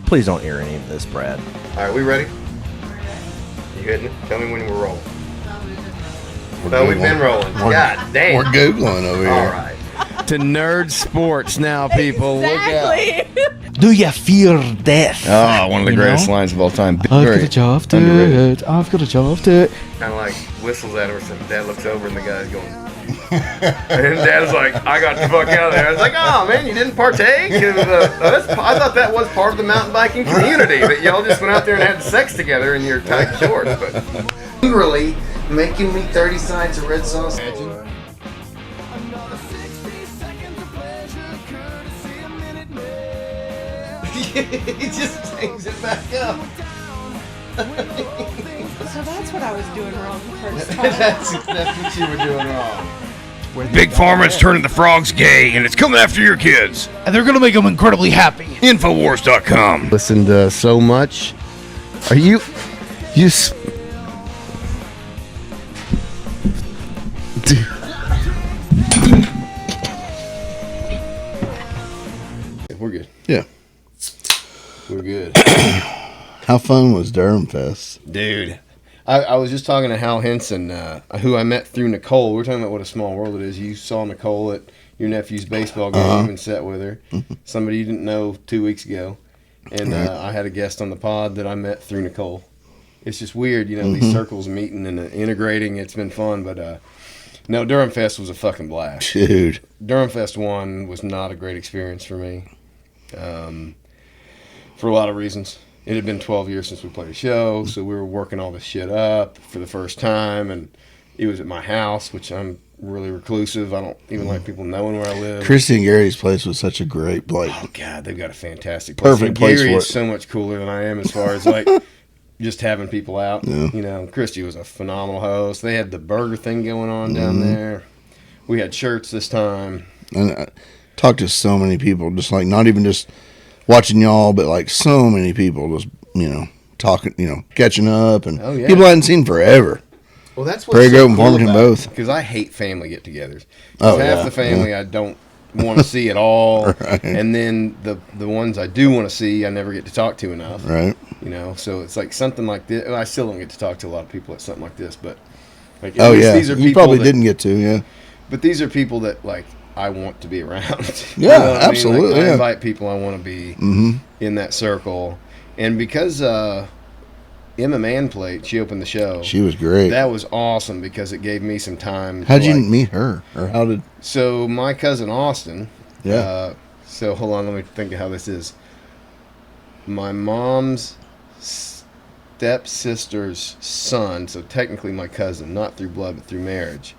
Please don't air any of this, Brad. All right, we ready? You hitting it? Tell me when we're rolling. No, we've been rolling. God damn. We're Googling over here. All right. To nerd sports now, people. Exactly. Look out. Do you fear death? Oh, one of the greatest lines of all time. I've got a job to do. I've got a job to do. Kind of like whistles at her, so Dad looks over and the guy's going. And Dad's like, I got the fuck out of there. I was like, oh man, you didn't partake? I thought that was part of the mountain biking community, that y'all just went out there and had sex together in your tight shorts. But angrily making me 30 sides of red sauce. He just hangs it back up. So that's what I was doing wrong the first time. that's what you were doing wrong. Big Pharma's turning the frogs gay, and it's coming after your kids. And they're going to make them incredibly happy. Infowars.com. Listened so much. Are you... We're good. Yeah. We're good. How fun was Durham Fest? Dude, I was just talking to Hal Henson, who I met through Nicole. We were talking about what a small world it is. You saw Nicole at your nephew's baseball game and sat with her. Somebody you didn't know 2 weeks ago. And I had a guest on the pod that I met through Nicole. It's just weird, you know, these circles meeting and integrating. It's been fun, but no, Durham Fest was a fucking blast. Dude. Durham Fest 1 was not a great experience for me. For a lot of reasons. It had been 12 years since we played a show, so we were working all this shit up for the first time, and it was at my house, which I'm really reclusive. I don't even like people knowing where I live. Christy and Gary's place was such a great place. Oh, God, they've got a fantastic place. Perfect and place Gary for is it. so much cooler than I am as far as, like, just having people out. Yeah. You know, Christy was a phenomenal host. They had the burger thing going on down there. We had shirts this time. And I talked to so many people, just like not even just watching y'all, but like so many people just, you know, talking, you know, catching up, and people I hadn't seen forever. Well, that's Prairie Grove and Farmington both. Because I hate family get-togethers. Oh, half yeah, the family I don't want to see at all, Right. and then the ones I do want to see, I never get to talk to enough. Right. You know, so it's like something like this. I still don't get to talk to a lot of people at something like this, but like, Oh, yeah. these are You people probably that, didn't get to, yeah. But these are people that like I want to be around. Yeah, You know what I mean? absolutely, Like, I yeah. invite people I want to be in that circle, and because Emma Mann played, she opened the show. She was great. That was awesome because it gave me some time. How'd to, you like, meet her? Or how did... So my cousin Austin. Yeah. So hold on, let me think of how this is. My mom's stepsister's son, so technically my cousin, not through blood but through marriage.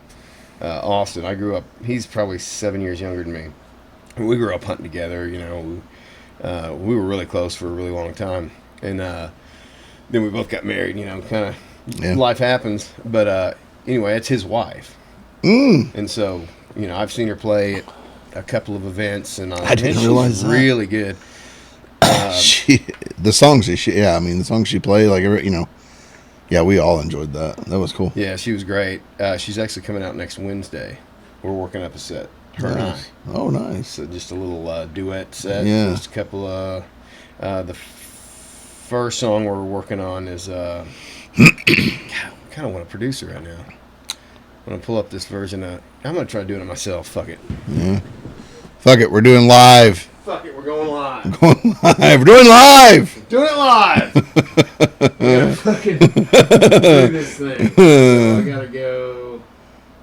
Austin, I grew up. He's probably 7 years younger than me. We grew up hunting together. You know, we were really close for a really long time, and then we both got married. You know, kind of life happens. But anyway, it's his wife, and so you know, I've seen her play at a couple of events, and I didn't she's realize that. really good. The songs the songs she played, like, you know, yeah, we all enjoyed that. That was cool. Yeah, she was great. She's actually coming out next Wednesday. We're working up a set. Her and I. Nice. Oh, nice. So just a little duet set. Yeah. Just a couple of... the first song we're working on is... God, I kind of want to produce her right now. I'm going to pull up this version of... I'm going to try doing it myself. Fuck it. Yeah. Fuck it, we're doing live. Fuck it, we're going live. Going live. We're doing live. Doing it live! I gotta fucking do this thing. So I gotta go...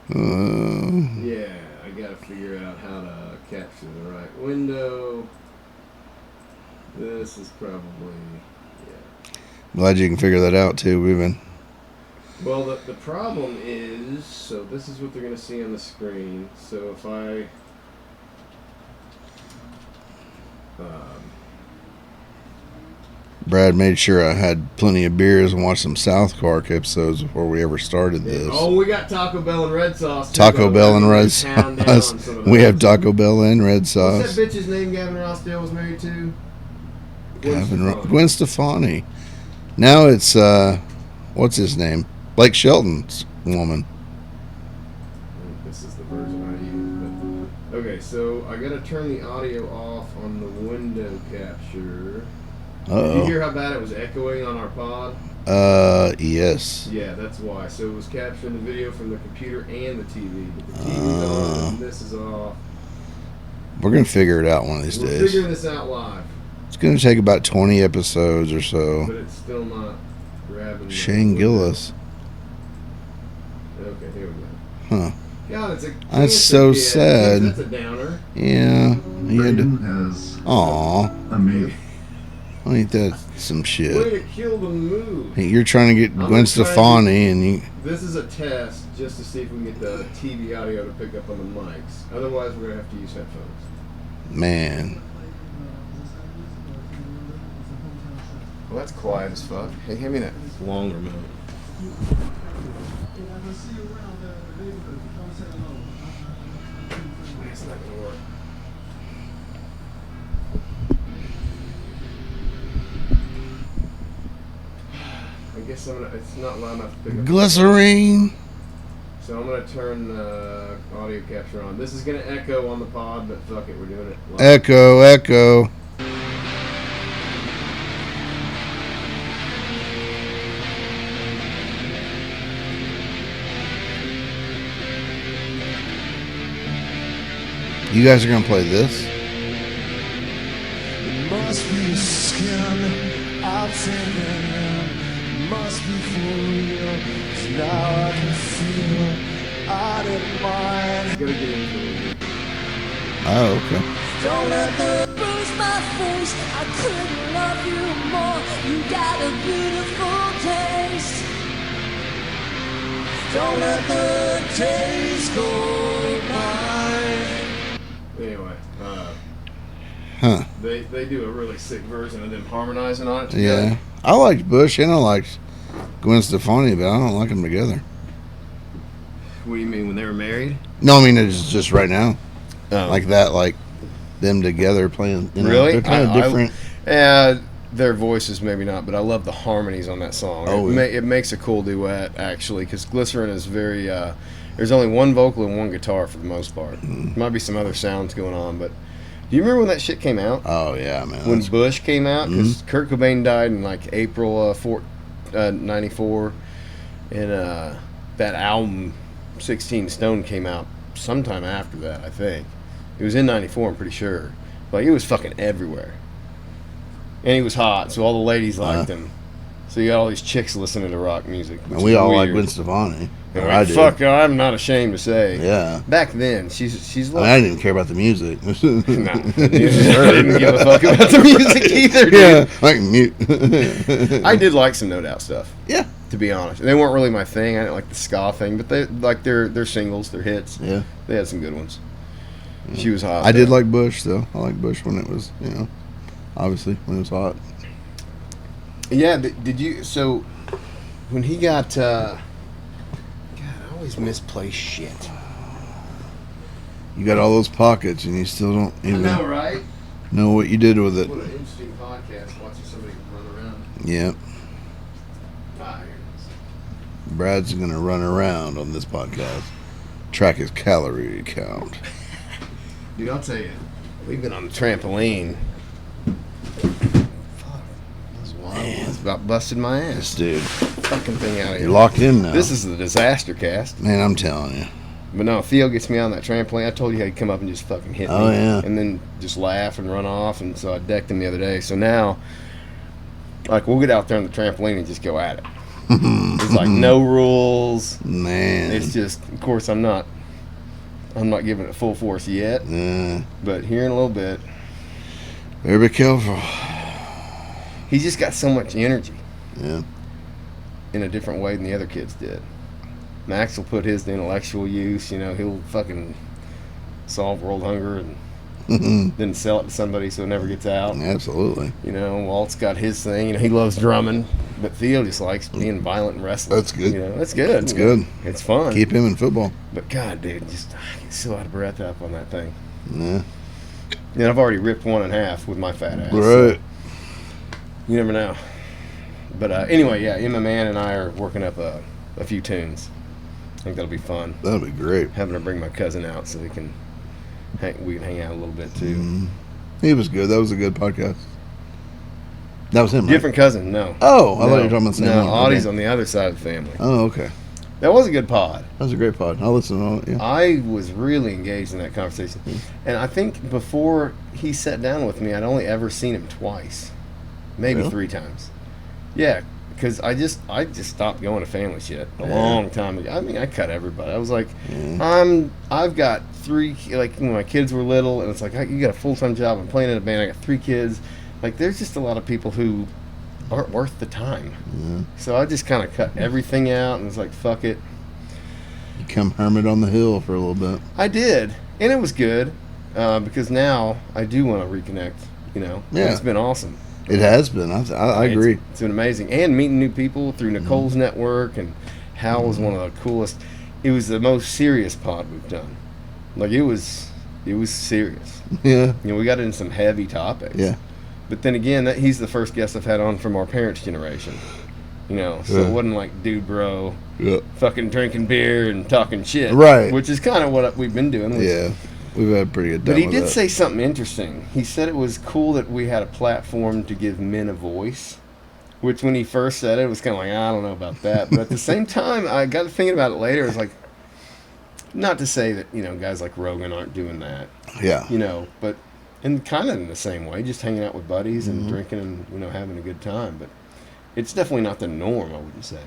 Yeah, I gotta figure out how to capture the right window. This is probably... Yeah. Glad you can figure that out, too. We've been... Well, the problem is... So this is what they're gonna see on the screen. So if I... Brad made sure I had plenty of beers and watched some South Park episodes before we ever started this. Oh, we got Taco Bell and red sauce. Taco Bell and red sauce. We have Taco Bell and red sauce. What's that bitch's name Gavin Rossdale was married to? Gwen Stefani. Now it's, what's his name? Blake Shelton's woman. This is the version I use. But, okay, so I gotta turn the audio off on the window capture. Did you hear how bad it was echoing on our pod? Yes. Yeah, that's why. So it was capturing the video from the computer and the TV. But the TV's on and this is off. We're going to figure it out one of these We're days. figuring this out live. It's going to take about 20 episodes or so. But it's still not grabbing. Shane Gillis. Okay, here we go. Huh. God, it's a That's so sad. That's a downer. Yeah. He had to. has Aw. amazing. Ain't that some Way shit? to kill the move. Hey, you're trying to get I'm Gwen just trying to- Stefani and you. This is a test just to see if we can get the TV audio to pick up on the mics. Otherwise, we're going to have to use headphones. Man. Well, that's quiet as fuck. Hey, hand me that long remote. It's not going to work. I guess it's not loud enough to pick up. Glycerine. So I'm going to turn audio capture on. This is going to echo on the pod, but fuck it, we're doing it live. Echo, echo. You guys are going to play this? It must be skin I'll take it. Must be for real. 'Cause now I can feel I didn't mind. Gotta get into it. Oh, okay. Don't let the bruise my face. I couldn't love you more. You got a beautiful taste. Don't let the days go by. Anyway, Huh. they do a really sick version of them harmonizing on it together. Yeah. I liked Bush and I liked Gwen Stefani, but I don't like them together. What do you mean, when they were married? No, I mean, it's just right now. Oh. Like that, like them together playing. You know, Really? They're kind of different. Their voices maybe not, but I love the harmonies on that song. Oh, it, yeah. it makes a cool duet, actually, because Glycerin is very... there's only one vocal and one guitar for the most part. Mm. Might be some other sounds going on, but... Do you remember when that shit came out? Oh, yeah, man. When That's- Bush came out? Because Mm-hmm. Kurt Cobain died in, like, April 94. And that album, 16 Stone, came out sometime after that, I think. It was in 94, I'm pretty sure. Like, it was fucking everywhere. And he was hot, so all the ladies liked him. So you got all these chicks listening to rock music. which and we is all like weird. Gwen Stefani. And Or I did. fuck, I'm not ashamed to say. Yeah. Back then, she's I mean, like... I didn't even care about the music. Nah, I didn't give a fuck about the music either, dude. Yeah, like mute. I did like some No Doubt stuff. Yeah. To be honest, they weren't really my thing. I didn't like the ska thing, but they like their singles, their hits. Yeah. They had some good ones. She was hot. I did though. like Bush, though. I liked Bush when it was, you know, obviously, when it was hot. Yeah. Did you? So when he got, God, I always misplace shit. You got all those pockets, and you still don't I even know, right? know what you did with it. What an interesting podcast watching somebody run around. Yeah. Ah, here it is. Brad's going to run around on this podcast. Track his calorie count. Dude, I'll tell you, we've been on the trampoline. Fuck, that's wild. It's about busted my ass. Dude, Fucking thing out of here. you're locked in now. This is the disaster cast. Man, I'm telling you. But no, Theo gets me on that trampoline. I told you he'd come up and just fucking hit me. Oh, yeah. And then just laugh and run off. And so I decked him the other day. So now, like, we'll get out there on the trampoline and just go at it. It's like no rules. Man. It's just, of course, I'm not giving it full force yet. But here in a little bit, Better be careful. he's just got so much energy Yeah. in a different way than the other kids did. Max will put his to intellectual use. You know, he'll fucking solve world hunger and then sell it to somebody so it never gets out. Absolutely. You know, Walt's got his thing. You know, he loves drumming, but Theo just likes being violent and wrestling. That's good. You know, that's good. That's you know. good. It's fun. Keep him in football. But God, dude, just I get so out of breath up on that thing. Yeah. And I've already ripped one in half with my fat ass. Right. You never know. But anyway, yeah, Emma Man and I are working up a few tunes. I think that'll be fun. That'll be great. Having to bring my cousin out so we can hang out a little bit too. He was good. That was a good podcast. That was him, right? Different cousin, no. Oh, I thought you were talking about the same No, one. Audie's Okay. on the other side of the family. Oh, okay. That was a good pod. That was a great pod. I'll listen to all. Yeah. I was really engaged in that conversation. And I think before he sat down with me, I'd only ever seen him twice. Maybe Really? 3 times. Yeah, because I just stopped going to family shit a long time ago. I mean, I cut everybody. I was like, I've got 3, like when my kids were little, and it's like, you got a full-time job, I'm playing in a band, I got 3 kids. Like, there's just a lot of people who aren't worth the time. So I just kind of cut everything out and was like, fuck it. You come hermit on the hill for a little bit. I did, and it was good because now I do want to reconnect. You know, Yeah. It's been awesome. It has been. I agree. It's been amazing, and meeting new people through Nicole's network, and Hal was one of the coolest. It was the most serious pod we've done. Like it was serious. Yeah. You know, we got into some heavy topics. Yeah. But then again, he's the first guest I've had on from our parents' generation. You know, so Yeah. it wasn't like dude bro, Yeah. fucking drinking beer and talking shit. Right. Which is kind of what we've been doing. Yeah. We've had a pretty good time But he with did that. say something interesting. He said it was cool that we had a platform to give men a voice. Which when he first said it, was kind of like, I don't know about that. But at the same time, I got to thinking about it later. It's like, not to say that, you know, guys like Rogan aren't doing that. Yeah. You know, but kind of in the same way, just hanging out with buddies and drinking and, you know, having a good time. But it's definitely not the norm, I wouldn't say.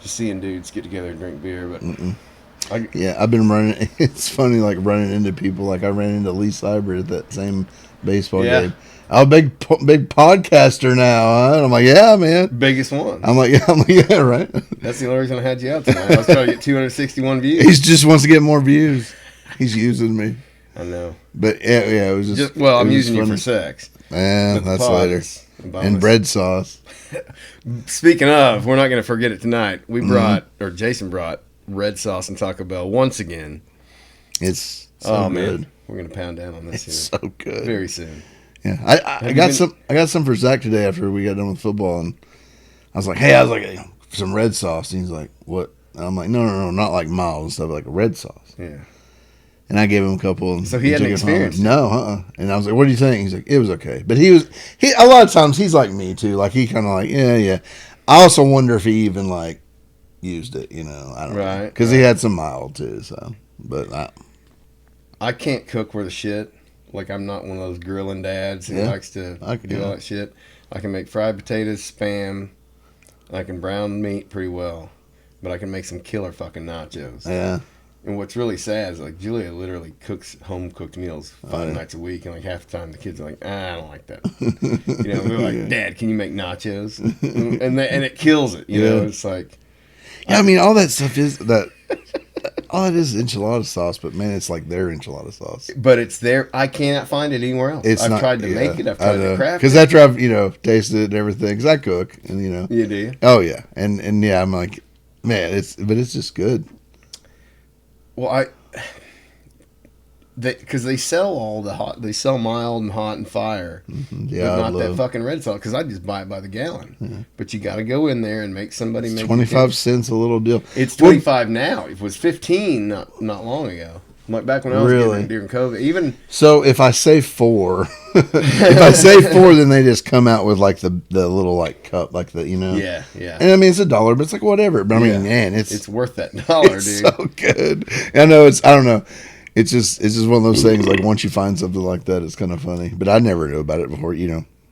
Just seeing dudes get together and drink beer. But Yeah, I've been running. It's funny, like running into people. Like I ran into Lee Seibert at that same baseball Yeah. game. I'm a big podcaster now. Huh? And I'm like, yeah, man. biggest one. I'm like, yeah, right. That's the only reason I had you out tonight. I was trying to get 261 views. He just wants to get more views. He's using me. I know. But yeah, it was just. Well, it I'm was using you funny. for sex. Yeah, But the that's pod later. is a bonus. And bread sauce. Speaking of, we're not going to forget it tonight. We brought, or Jason brought, red sauce and Taco Bell once again. It's so good. We're going to pound down on this It's here so good. very soon. Yeah, I you got been- some. I got some for Zach today after we got done with football, and I was like, "Hey, some red sauce." And he's like, "What?" And I'm like, "No, not like mild and stuff, like a red sauce." Yeah. And I gave him a couple. And So he hadn't took it home. experienced it? No, And I was like, "What do you think?" He's like, "It was okay." But he a lot of times he's like me too. Like he kind of like, yeah. I also wonder if he even like used it. You know, I don't know, Right, because he had some mild too. So, but I can't cook worth a shit. Like, I'm not one of those grilling dads who Yeah. likes to I can do do all it. that shit. I can make fried potatoes, Spam. I can brown meat pretty well. But I can make some killer fucking nachos. yeah, And what's really sad is, like, Julia literally cooks home-cooked meals 5 yeah. nights a week. And, like, half the time the kids are like, I don't like that. You know, we're like, Dad, can you make nachos? and it kills it. You know, Yeah. it's like, yeah. I mean, all that stuff is that. All it is enchilada sauce, but man, it's like their enchilada sauce. but it's there. I cannot find it anywhere else. I've tried to make it. I've tried to craft it. Because after I've tasted it and everything, because I cook and You do? oh yeah, and yeah, I'm like, man, it's just good. Well, because they sell all the hot, they sell mild and hot and fire, Yeah, but I not that love fucking red sauce. Because I just buy it by the gallon. But you got to go in there and make somebody make 25 cents a little deal. It's 25 now. It was 15 not long ago. Like back when I was Really? getting it during COVID. Even So if I say 4, if I say 4, then they just come out with like the little like cup, like the yeah. And I mean it's $1, but it's like whatever. But I mean, Yeah. man, It's worth that dollar, it's dude. so good. I know I don't know. It's just one of those things. Like once you find something like that, it's kind of funny. But I never knew about it before.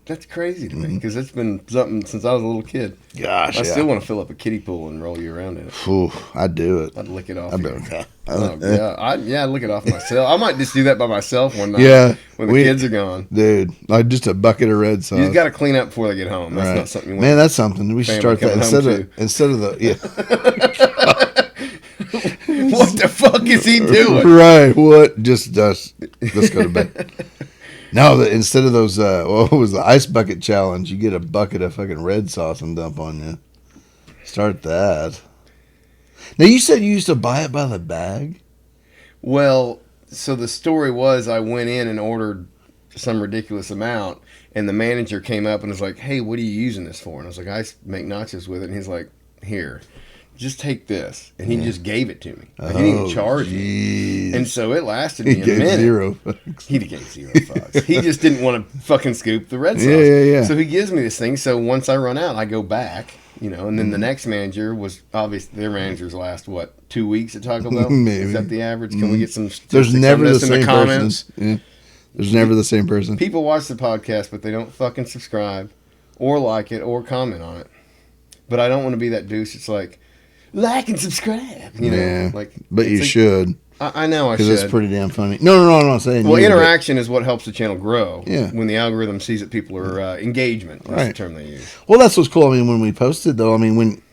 That's crazy to me because it's been something since I was a little kid. Gosh, I yeah. still want to fill up a kiddie pool and roll you around in it. Ooh, I'd do it. I'd lick it off. I'd you. be okay. Oh, yeah, I'd lick it off myself. I might just do that by myself one night. Yeah, when the kids are gone. dude. Like just a bucket of red sauce. You got to clean up before they get home. That's Right. not something you want. Man, that's something. We should family start that coming home instead of the What the fuck is he doing? right. What? Just let's go to bed. No, instead of those, what was the ice bucket challenge? You get a bucket of fucking red sauce and dump on you. Start that. Now you said you used to buy it by the bag. Well, so the story was I went in and ordered some ridiculous amount, and the manager came up and was like, "Hey, what are you using this for?" And I was like, "I make nachos with it." And he's like, "Here, just take this. And he just gave it to me. Like, he didn't even charge me. Jeez. And so it lasted He me a gave minute. 0 fucks. He gave 0 fucks. He just didn't want to fucking scoop the red sauce. Yeah. So he gives me this thing. So once I run out, I go back, and then the next manager was obviously their managers last 2 weeks at Taco Bell. Maybe. Is that the average? Can we get some? There's statistics never on the this in same comments? person. Yeah. There's never the same person. People watch the podcast, but they don't fucking subscribe or like it or comment on it. But I don't want to be that douche. It's like and subscribe. Yeah. Like, But you like, should. I know I should. Because it's pretty damn funny. No, I'm not saying Well, you, but- interaction is what helps the channel grow. Yeah. When the algorithm sees that people are engagement. That's the Right. term they use. Well, that's what's cool. I mean, when we posted, though,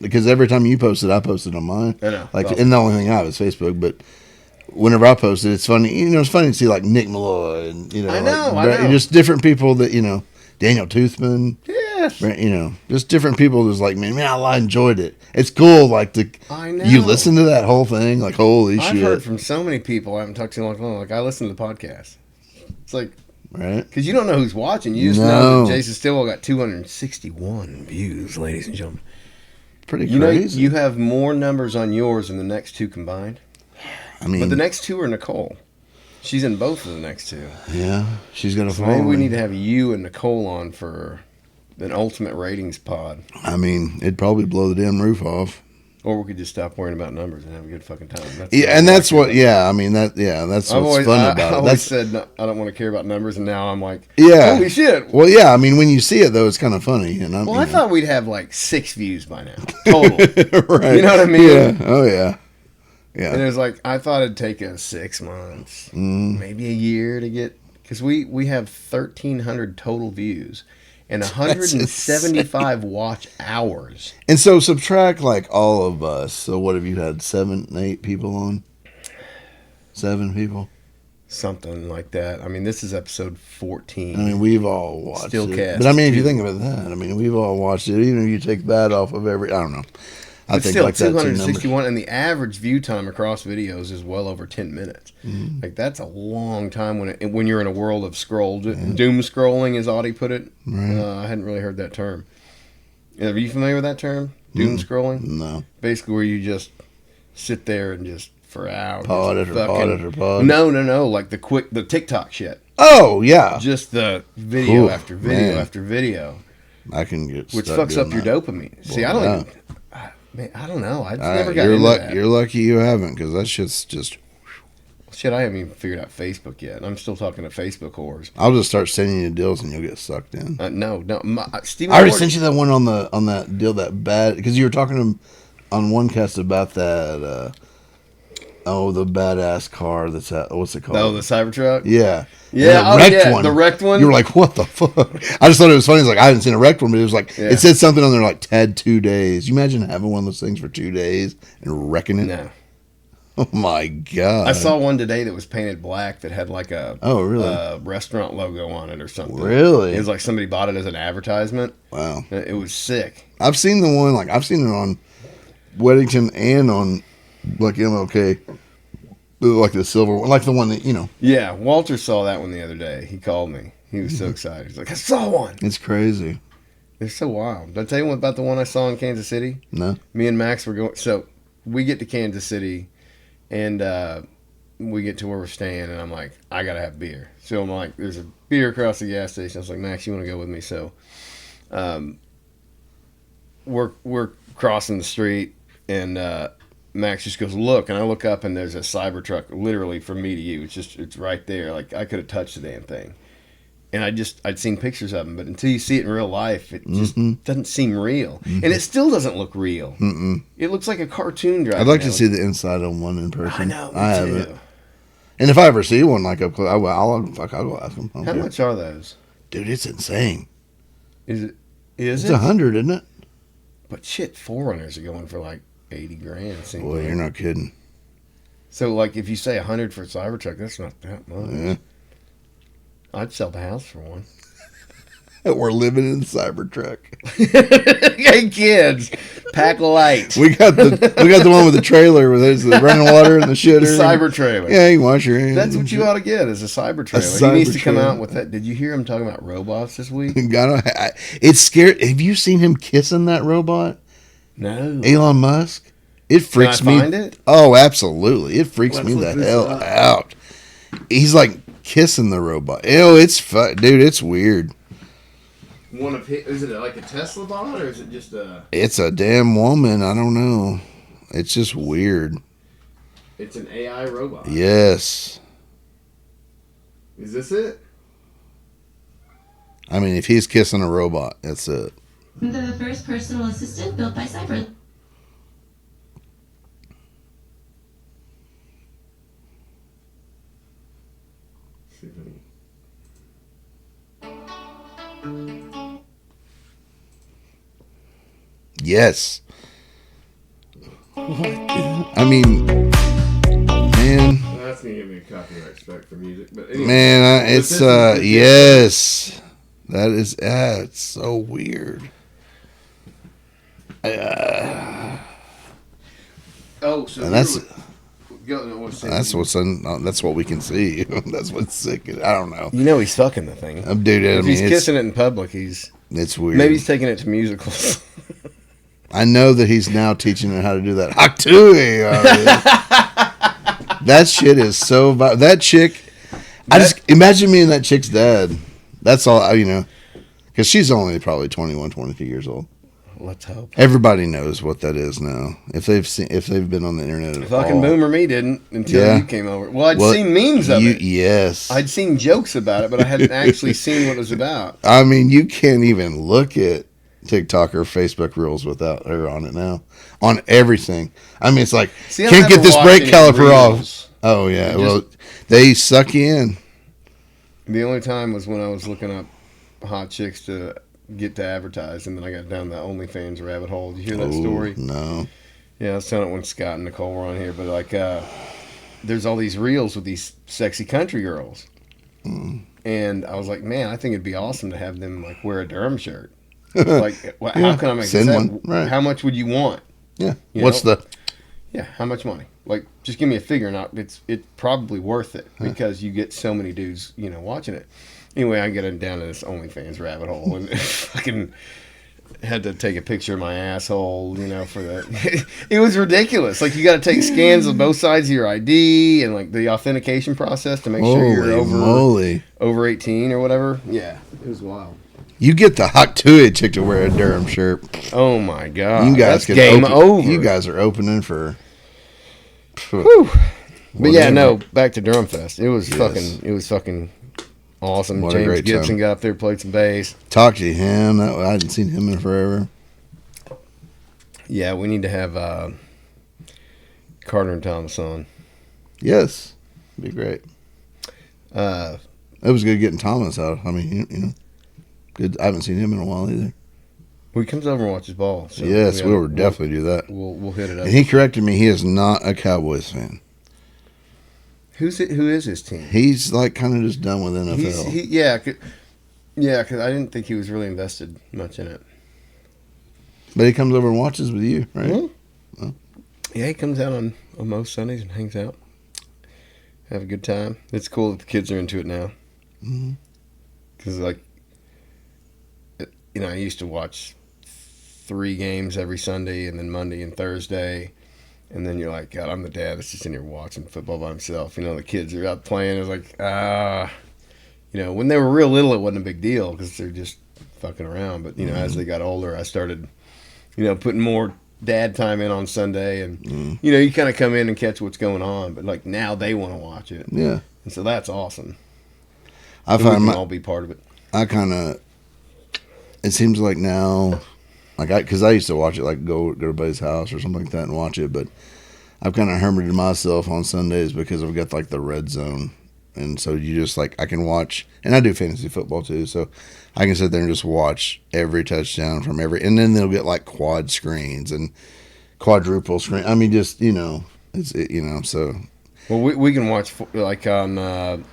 because every time you posted, I posted on mine. I know. Like, Well- and the only thing I have is Facebook, but whenever I posted, it's funny. It's funny to see, like, Nick Malloy and, I know. just different people that, Daniel Toothman, Yes. just different people that's like, man, I enjoyed it. It's cool, like, I know. you listen to that whole thing, like, holy I've shit. heard from so many people I haven't talked to in a long time. Like, I listen to the podcast. It's like, Right? because you don't know who's watching. You just know No. that Jason Stilwell got 261 views, ladies and gentlemen. Pretty You know, crazy. you have more numbers on yours than the next two combined. I mean, But the next two are Nicole. She's in both of the next two. yeah, she's going to So follow maybe we me. need to have you and Nicole on for an ultimate ratings pod. I mean, it'd probably blow the damn roof off. Or we could just stop worrying about numbers and have a good fucking time. Yeah, and that's what. Yeah, I mean that's I've what's always, fun I about it. always That's said no, I don't want to care about numbers, and now I'm like, yeah. holy shit. Well, yeah. I mean, when you see it though, it's kind of funny. And Well, I thought we'd have like 6 views by now total. right. You know what I mean? Yeah. Oh yeah. And Yeah. it was like I thought it'd take us 6 months, maybe a year to get, because we have 1,300 total views and 175 watch hours. And so subtract like all of us. So what have you had? 7, 8 people on? 7 people. Something like that. I mean, this is episode 14. I mean, we've all watched Still it. cast But I mean, if you too. think about that, I mean, we've all watched it. Even if you take that off of every, I don't know. I But think still, like that 261, and the average view time across videos is well over 10 minutes. Mm-hmm. Like, that's a long time when you're in a world of scroll. Doom scrolling, as Audie put it. I hadn't really heard that term. Are you familiar with that term? Doom scrolling? No. Basically, where you just sit there and just for hours. Pod it just or pod it or pod. No. Like the TikTok shit. Oh yeah. Just the video Ooh, after video man. after video. I can get Which stuck fucks doing up your that. dopamine. See, Well, I don't yeah. even. Man, I don't know. I just never got you're into that. You're lucky you haven't, because that shit's just. Shit, I haven't even figured out Facebook yet. I'm still talking to Facebook whores. I'll just start sending you deals and you'll get sucked in. No. Stephen I already Ward- sent you that one on that deal, that bad, because you were talking to him on one cast about that. The badass car that's at, what's it called? Oh, the Cybertruck? Yeah. Yeah, And the wrecked one? You were like, what the fuck? I just thought it was funny. It's like, I haven't seen a wrecked one, but it was like, Yeah. it said something on there like, Ted 2 days. You imagine having one of those things for 2 days and wrecking it? No. Oh my God. I saw one today that was painted black that had like a Oh, really? restaurant logo on it or something. Really? It was like somebody bought it as an advertisement. Wow. It was sick. I've seen the one, like, I've seen it on Weddington and on, like, MLK. Like the silver one, like the one that, Yeah, Walter saw that one the other day. He called me. He was so excited. He's like, I saw one. it's crazy. They're so wild. Did I tell you about the one I saw in Kansas City? No? Me and Max were going. So we get to Kansas City, and we get to where we're staying, and I'm like, I gotta have beer. So I'm like, there's a beer across the gas station. I was like, Max, you want to go with me? So, we're crossing the street, and Max just goes, look, and I look up, and there's a Cybertruck, literally from me to you. It's right there. Like, I could have touched the damn thing. And I'd seen pictures of them, but until you see it in real life, it just doesn't seem real. And it still doesn't look real. It looks like a cartoon driving. I'd like to down. see the inside of one in person. I know, me I too. haven't. And if I ever see one like up close, I'll go ask them. How much are those? Dude, it's insane. Is It's it? 100, isn't it? But shit, Forerunners are going for like 80 grand. it seems Boy, like. you're not kidding. So like, if you say 100 for a Cybertruck, that's not that much. Yeah. I'd sell the house for one. We're living in the Cybertruck. Hey kids, pack light. We got the one with the trailer where there's the running water and the shitter. The cyber trailer. Yeah, you can wash your hands. That's and what you shit. ought to get, is a cyber trailer. cyber He needs to come trailer. out with that. Did you hear him talking about robots this week? It's scary. Have you seen him kissing that robot? No. Elon Musk? It freaks Can I me. find it? Oh, absolutely. It freaks Let's me look the this hell up. out. He's like kissing the robot. Ew, it's dude. It's weird. Is it like a Tesla bot or is it just a? It's a damn woman. I don't know. It's just weird. It's an AI robot. Yes. Is this it? I mean, if he's kissing a robot, that's it. They're the first personal assistant built by Cyber. Yes. I mean, man, That's gonna give me a copyright strike for music, but anyway. man, But it's this is- yes. That is it's so weird. Oh, so And that's that's what we can see. That's what's sick. I don't know. you know he's fucking the thing. Dude, I If mean, he's it's, kissing it in public, it's weird. maybe he's taking it to musicals. I know that he's now teaching her how to do that. Haktui. That shit is so. That chick. I just imagine me and that chick's dad. That's all. Because she's only probably 21, 22 years old. Let's hope. Everybody knows what that is now. If they've been on the internet at Fucking all. Boomer me didn't until Yeah. you came over. Well, I'd Well, seen memes of it. Yes. I'd seen jokes about it, but I hadn't actually seen what it was about. I mean, you can't even look at TikTok or Facebook Reels without her on it now. On everything. I mean, it's like, See, I can't get never this watched brake any caliper off. Reels. Oh, yeah. It Well, they suck you in. The only time was when I was looking up hot chicks to get to advertise, and then I got down the OnlyFans rabbit hole. Did you hear that Oh, story? No. Yeah, I was telling it when Scott and Nicole were on here, but like, there's all these reels with these sexy country girls, and I was like, man, I think it'd be awesome to have them like wear a Durham shirt. Like, how can I make Send this one, happen? right. How much would you want? Yeah. You What's know? the. Yeah, how much money? Like, just give me a figure, and it's probably worth it because you get so many dudes, watching it. Anyway, I get down to this OnlyFans rabbit hole and fucking had to take a picture of my asshole, for the. It was ridiculous. Like, you got to take scans of both sides of your ID and like the authentication process to make sure you're Holy moly. over 18 or whatever. Yeah, it was wild. You get the Haktui chick to wear a Durham shirt. Oh my god, You guys that's can game open, over. You guys are opening for. Whew. But yeah, Whatever. no, back to Drum Fest. It was Yes. fucking awesome. What a James great Gibson time. got up there, played some bass. Talk to him. I hadn't seen him in forever. Yeah, we need to have Carter and Thomas on. Yes. Be great. Uh, It was good getting Thomas out. I mean, good. I haven't seen him in a while either. he comes over and watches ball. So Yes, we gotta- will definitely do that. We'll hit it up. And he corrected me. He is not a Cowboys fan. Who is his team? He's like kind of just done with NFL. Because I didn't think he was really invested much in it. But he comes over and watches with you, right? Mhm. Oh. Yeah, he comes out on most Sundays and hangs out. Have a good time. It's cool that the kids are into it now. Mhm. Because, I used to watch 3 games every Sunday and then Monday and Thursday. And then you're like, God, I'm the dad that's just in here watching football by himself. The kids are out playing. It's like, when they were real little, it wasn't a big deal because they're just fucking around. But, as they got older, I started, putting more dad time in on Sunday. And, you kind of come in and catch what's going on. But, like, now they want to watch it. Yeah. And so that's awesome. I And we find can all be part of it. I kind of. It seems like now, because I used to watch it, like go to buddy's house or something like that and watch it, but I've kind of hermited myself on Sundays because I've got like the red zone, and so you just like I can watch, and I do fantasy football too, so I can sit there and just watch every touchdown from and then they'll get like quad screens and quadruple screen. I mean, just so. Well, we can watch, like, on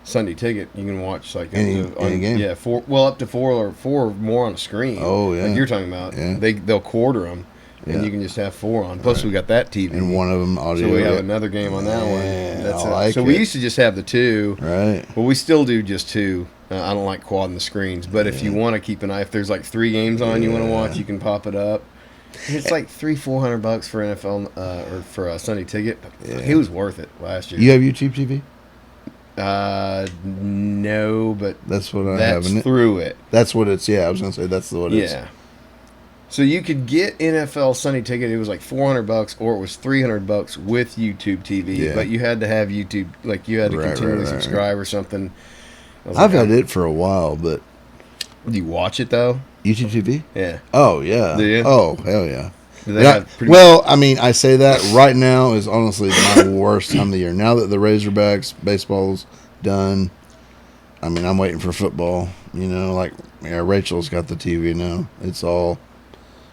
Sunday Ticket, you can watch, like, Any game? Yeah, up to four or more on a screen. Oh, yeah. Like you're talking about. Yeah. They'll quarter them, and Yeah. you can just have 4 on. Plus, we got that TV. And one of them audio. so we have another game on that one. Yeah, That's I it. like so we it. used to just have the 2. Right. Well, we still do just 2. I don't like quadding the screens, but if you want to keep an eye, if there's like 3 games on you want to watch, you can pop it up. It's like $300-400 for NFL or for a Sunday ticket. But Yeah. He was worth it last year. You have YouTube TV? No, but That's what I have. that's Isn't it? through it. That's what it's. Yeah, I was gonna say that's what it is. Yeah. So you could get NFL Sunday ticket. It was like $400, or it was $300 with YouTube TV. Yeah. But you had to have YouTube, like you had to Right, continually right, right. subscribe or something. I was I've like, had it for a while, but Do you watch it though? YouTube TV. Yeah. Oh yeah. Do you? Oh hell yeah. Do they Yeah, have pretty well, I mean, I say that right now is honestly my worst time of the year. Now that the Razorbacks baseball's done, I mean, I'm waiting for football. You know, like Rachel's got the TV now. It's all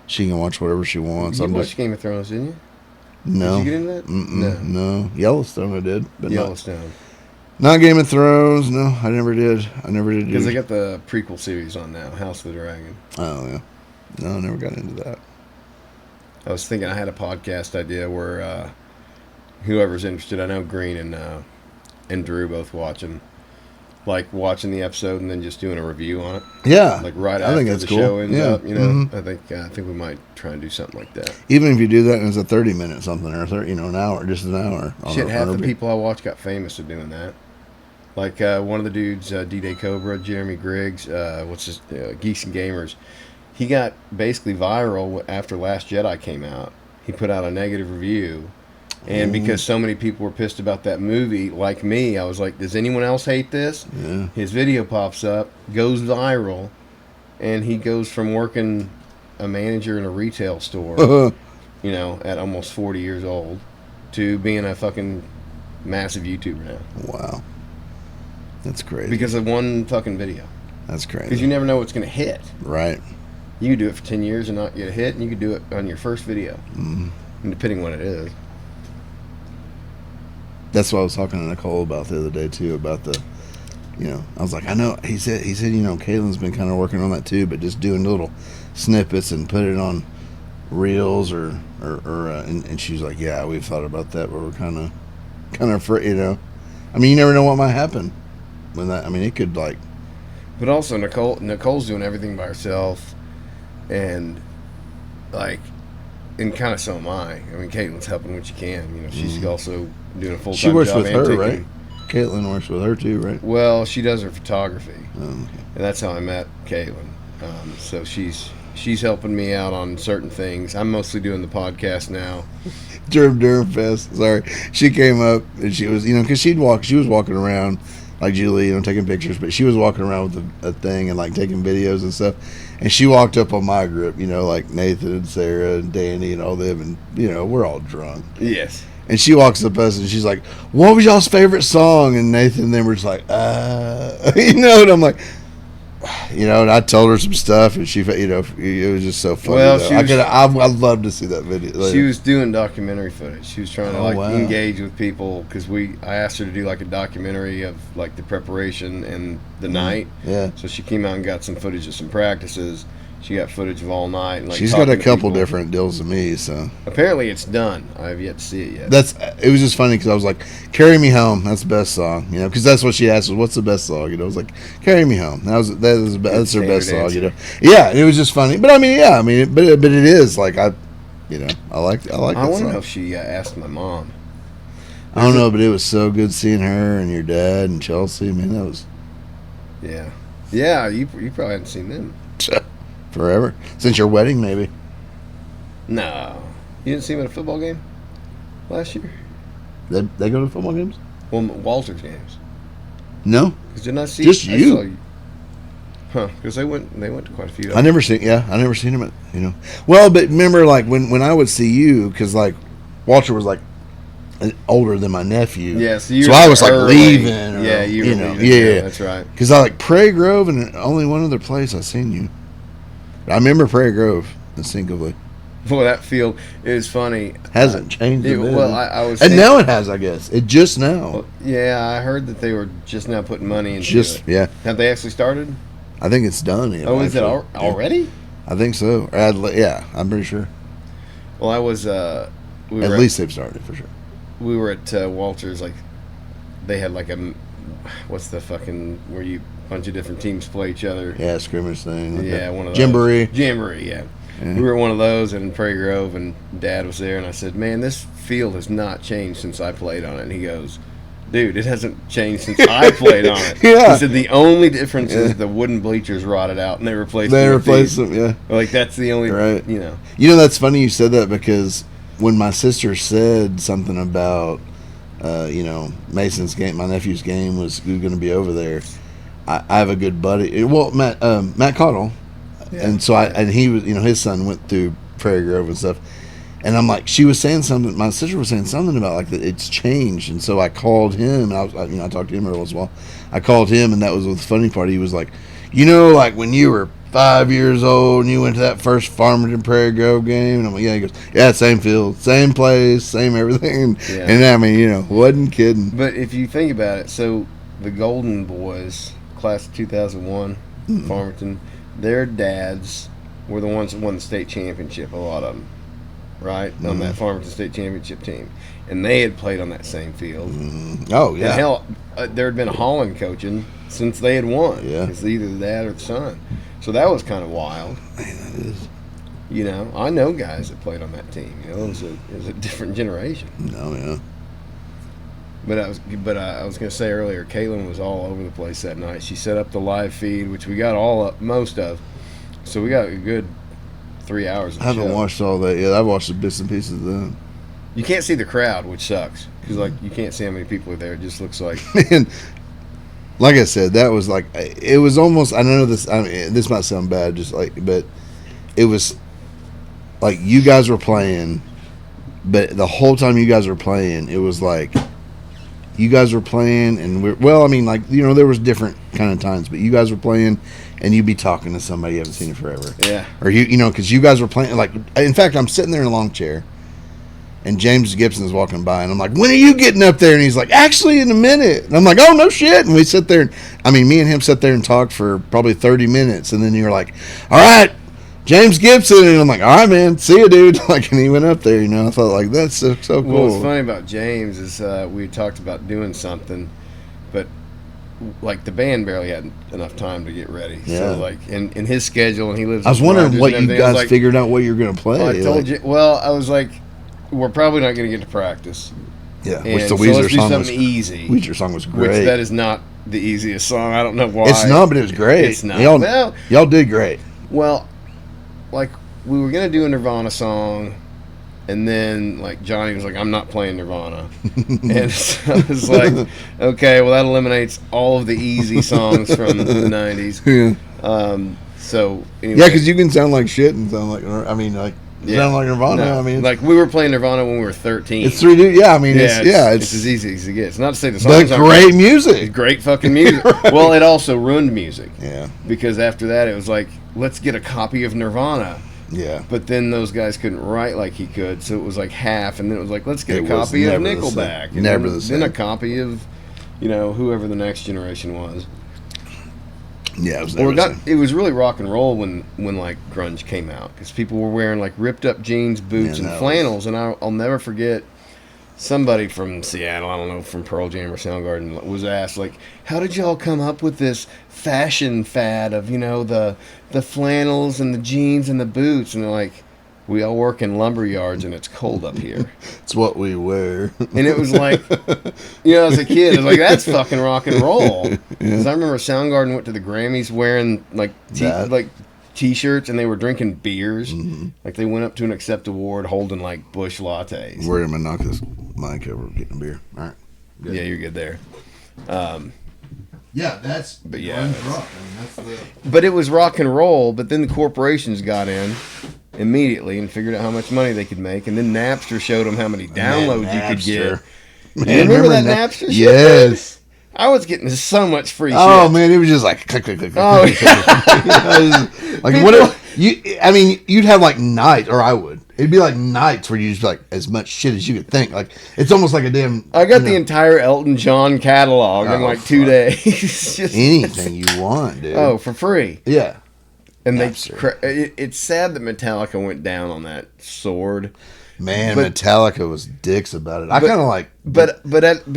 she can watch whatever she wants. You I'm watched just Game of Thrones, didn't you? no. Did you get into that? No. Yellowstone I did, but Yellowstone. not Game of Thrones. No, I never did. Because they do. got the prequel series on now, House of the Dragon. Oh yeah. No, I never got into that. I was thinking I had a podcast idea where whoever's interested, I know Green and Drew both watching, like watching the episode and then just doing a review on it. Yeah, Like right I after think that's the cool. show ends Yeah. up, you know. Mhm. I think we might try and do something like that. Even if you do that and it's a 30-minute something or 30, an hour, just an hour. Shit, half the people I watch got famous at doing that. Like one of the dudes, D-Day Cobra, Jeremy Griggs, Geeks and Gamers. He got basically viral after Last Jedi came out. He put out a negative review. And because so many people were pissed about that movie, like me, I was like, does anyone else hate this? Yeah. His video pops up, goes viral, and he goes from working a manager in a retail store, you know, at almost 40 years old, to being a fucking massive YouTuber now. Wow. That's crazy. Because of one fucking video. That's Because crazy. you never know what's going to hit. Right. You could do it for 10 years and not get a hit, and you could do it on your first video. And depending what it is. That's what I was talking to Nicole about the other day too, about the, you know, I was like, I know, he said, you know, Caitlin's been kind of working on that too, but just doing little snippets and put it on reels and she was like, yeah, we've thought about that, but we're kind of afraid, you know, I mean, you never know what might happen when that, I mean, it could like. But also, Nicole's doing everything by herself, and like, and kind of so am I. I mean, Caitlin's helping when she can. You know, she's also doing a full-time She works job with and her, taking- right? Caitlin works with her too, right? Well, she does her photography, Okay. and that's how I met Caitlin. So she's helping me out on certain things. I'm mostly doing the podcast now. Durham Fest. Sorry, she came up and she was, you know, because she was walking around like Julie, you know, taking pictures, but she was walking around with a thing and like taking videos and stuff. And she walked up on my group, you know, like Nathan and Sarah and Danny and all them, and you know, we're all drunk. Yes. And she walks up to us and she's like, "What was y'all's favorite song?" And Nathan and them were just like, you know, and I'm like, you know, and I told her some stuff, and she, you know, it was just so funny. Well, though. I'd love to see that video later. She was doing documentary footage. She was trying to Oh, wow. engage with people because I asked her to do like a documentary of like the preparation and the night. Yeah. So she came out and got some footage of some practices. She got footage of all night. And, like, She's got a talking to couple people. different deals to me, so. Apparently, it's done. I have yet to see it yet. It was just funny because I was like, "Carry Me Home," that's the best song, you know, because that's what she asked was, "What's the best song?" You know, I was like, "Carry Me Home." That's her best Standard song, you know. answer. Yeah, it was just funny, but I mean, yeah, I mean, but it is like I like that I want to song. know if she asked my mom. I don't know, but it was so good seeing her and your dad and Chelsea. Man, that was Yeah. Yeah, you probably haven't seen them. forever since your wedding, maybe. No. You didn't see them at a football game last year? They go to football games? Well, Walter's games. No, Because didn't I see Just I you. saw Huh? Because they went to quite a few. I never seen him at, you know. Well, but remember, like when I would see you, because like Walter was like older than my nephew. Yeah, so I was like early. leaving. Or, Yeah, you were know, leaving. yeah, That's right. Because I like Prairie Grove and only one other place I seen you. I remember Prairie Grove distinctively. Boy, that field is funny. Hasn't changed a bit. Well, I was. And thinking- now it has, I guess. It just now. Well, yeah, I heard that they were just now putting money into Just it. yeah. Have they actually started? I think it's done. You know, Oh, is it actually. Yeah. already? I think so. Yeah, I'm pretty sure. Well, I was. At least they've started for sure. we were at Walters. Like, they had like a what's the fucking where you bunch of different teams play each other. Yeah, scrimmage thing. Like Yeah, that. one of those. Jamboree. Jamboree, yeah. We were at one of those in Prairie Grove, and Dad was there, and I said, "Man, this field has not changed since I played on it." And he goes, "Dude, it hasn't changed since I played on it." Yeah. He said the only difference is the wooden bleachers rotted out, and they replaced them. Yeah. Like that's the only Right. you know. You know, that's funny you said that, because when my sister said something about, Mason's game, my nephew's game was going to be over there, I have a good buddy. Well, Matt Cottle. Yeah. And so he was, his son went through Prairie Grove and stuff. And I'm like, she was saying something, my sister was saying something about like that it's changed. And so I called him, and I talked to him every once in a while. I called him, and that was the funny part. He was like, like when you were 5 years old and you went to that first Farmington Prairie Grove game, and I'm like, yeah. He goes, yeah, same field, same place, same everything. And I mean, wasn't kidding. But if you think about it, so the Golden Boys, class of 2001, Farmington, their dads were the ones that won the state championship, a lot of them, right? On that Farmington State Championship team. And they had played on that same field. Oh, yeah. And hell, there had been a Holland coaching since they had won. Yeah. It's either the dad or the son. So that was kind of wild. Man, that is. I know guys that played on that team. It was a different generation. No, yeah. But I was going to say earlier, Caitlin was all over the place that night. She set up the live feed, which we got most of. So we got a good 3 hours of I haven't show. watched all that yet. I've watched the bits and pieces of that. You can't see the crowd, which sucks. Because, you can't see how many people are there. It just looks like... Man, like I said, that was like, it was almost, I know this, this might sound bad, but it was like you guys were playing, but the whole time you guys were playing, it was like, you guys were playing, and there was different kind of times, but you guys were playing, and you'd be talking to somebody you haven't seen in forever. Yeah. Or because you guys were playing, like, in fact, I'm sitting there in a long chair, and James Gibson is walking by, and I'm like, when are you getting up there? And he's like, actually, in a minute. And I'm like, oh, no shit. And we sit there, me and him sat there and talked for probably 30 minutes, and then you're like, all right, James Gibson. And I'm like, all right, man, see you, dude. And he went up there, I thought, like, that's so cool. Well, what's funny about James is we talked about doing something, but, the band barely had enough time to get ready. Yeah. So, in his schedule, and he lives I was in wondering Rogers what and you everything, I was guys like, figured out what you're going to play. I told you. Well, I was like, we're probably not going to get to practice. Yeah, And which the so Weezer let's do song was something easy. Weezer song was Which great. that is not the easiest song. I don't know why. It's not, but it was great. It's not. Y'all did great. Well, we were going to do a Nirvana song, and then, Johnny was like, I'm not playing Nirvana. And so I was like, okay, well, that eliminates all of the easy songs from the 90s. Yeah. So, anyway. Yeah, because you can sound like shit and sound like, sound like Nirvana. No. We were playing Nirvana when we were 13. It's 3D. Yeah, it's as easy as it gets. Not to say the but songs aren't great music. Great fucking music. Right. Well, it also ruined music. Yeah. Because after that, it was like, let's get a copy of Nirvana. Yeah. But then those guys couldn't write like he could, so it was like half, and then it was like, let's get It a was copy of never the Nickelback. same. And Never then, the same. Then a copy of, whoever the next generation was. Yeah, it was Or never it was really rock and roll when grunge came out, because people were wearing ripped up jeans, boots, Yeah, and flannels, and I'll never forget somebody from Seattle, I don't know, from Pearl Jam or Soundgarden, was asked how did y'all come up with this fashion fad of the flannels and the jeans and the boots? And they're like, we all work in lumber yards and it's cold up here. It's what we wear. And it was like, as a kid, it was like, that's fucking rock and roll. Because I remember Soundgarden went to the Grammys wearing T-shirts, and they were drinking beers. Mm-hmm. They went up to an accept award holding Bush lattes. Where am I knock this mic over getting a beer? All right. Good. Yeah, you're good there. Yeah, that's But yeah, grunge rock. That's the... But it was rock and roll. But then the corporations got in immediately and figured out how much money they could make, and then Napster showed them how many downloads you could get. Man, remember that Napster shit? Yes. I was getting so much free shit. Oh man, it was just like click, click, click, click. Oh, like whatever. You'd have night, or I would. It'd be nights where you just as much shit as you could think. It's almost like a damn. I got the entire Elton John catalog in 2 days. Just anything you want, dude. Oh, for free. Yeah. And it's sad that Metallica went down on that sword. Man, Metallica was dicks about it. I kind of like. But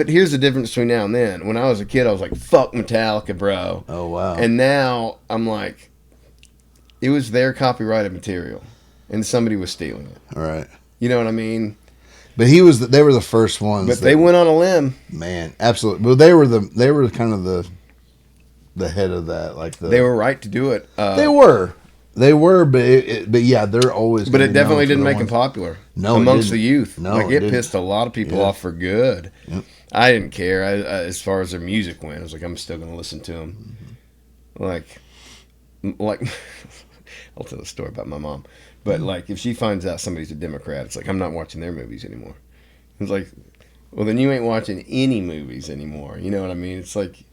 here's the difference between now and then. When I was a kid, I was like, "Fuck Metallica, bro." Oh wow. And now I'm like, it was their copyrighted material. and somebody was stealing it. All right. You know what I mean? But they were the first ones. But they went on a limb. Man, absolutely. Well, they were kind of the head of that. Like They were right to do it. They were, but yeah, they're always. But gonna it be definitely known for didn't the make them ones- popular No, it amongst the didn't. youth. No, like it it didn't. pissed a lot of people Yeah. off for good. Yep. I didn't care as far as their music went. I was like, I'm still going to listen to them. Mm-hmm. Like, I'll tell a story about my mom. But like, if she finds out somebody's a Democrat, it's like I'm not watching their movies anymore. It's like, well, then you ain't watching any movies anymore. You know what I mean? It's like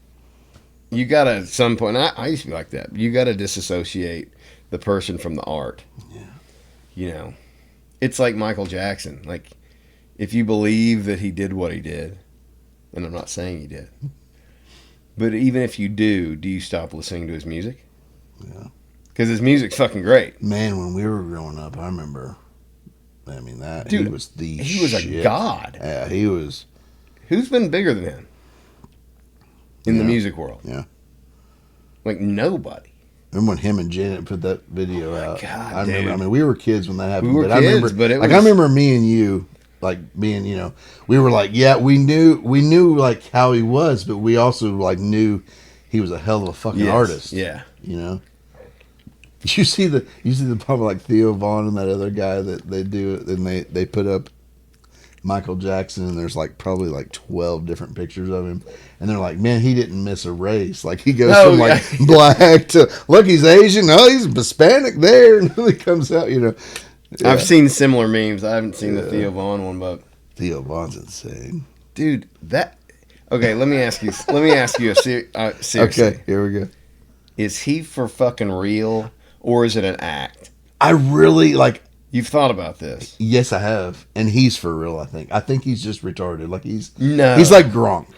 you gotta at some point. I used to be like that. You gotta disassociate the person from the art. Yeah. You know, it's like Michael Jackson. Like, if you believe that he did what he did, and I'm not saying he did, but even if you do you stop listening to his music? Yeah. Because his music's fucking great. Man, when we were growing up, I remember. I mean that Dude, he was the. He was a shit. god. Yeah, he was. Who's been bigger than him in the Yeah. music world? Yeah. Like nobody. Remember when him and Janet put that video out? God, I remember. dude. I mean, we were kids when that happened. We were but I kids, remember, but it like was- I remember me and you, like being, we were like, yeah, we knew like how he was, but we also like knew he was a hell of a fucking Yes, artist. Yeah. You know. You see the probably like Theo Vaughn and that other guy that they do it, and they put up Michael Jackson, and there's like probably like 12 different pictures of him, and they're like, man, he didn't miss a race. Like he goes Oh, from like yeah. black to look, he's Asian, oh, he's Hispanic there, and then he comes out, Yeah. I've seen similar memes. I haven't seen the Theo Vaughn one, but Theo Vaughn's insane. dude, that. Okay, let me ask you. Seriously. Okay, here we go. Is he for fucking real, or is it an act? I really like. You've thought about this? Yes, I have, and he's for real. I think he's just retarded. Like he's No. he's like Gronk.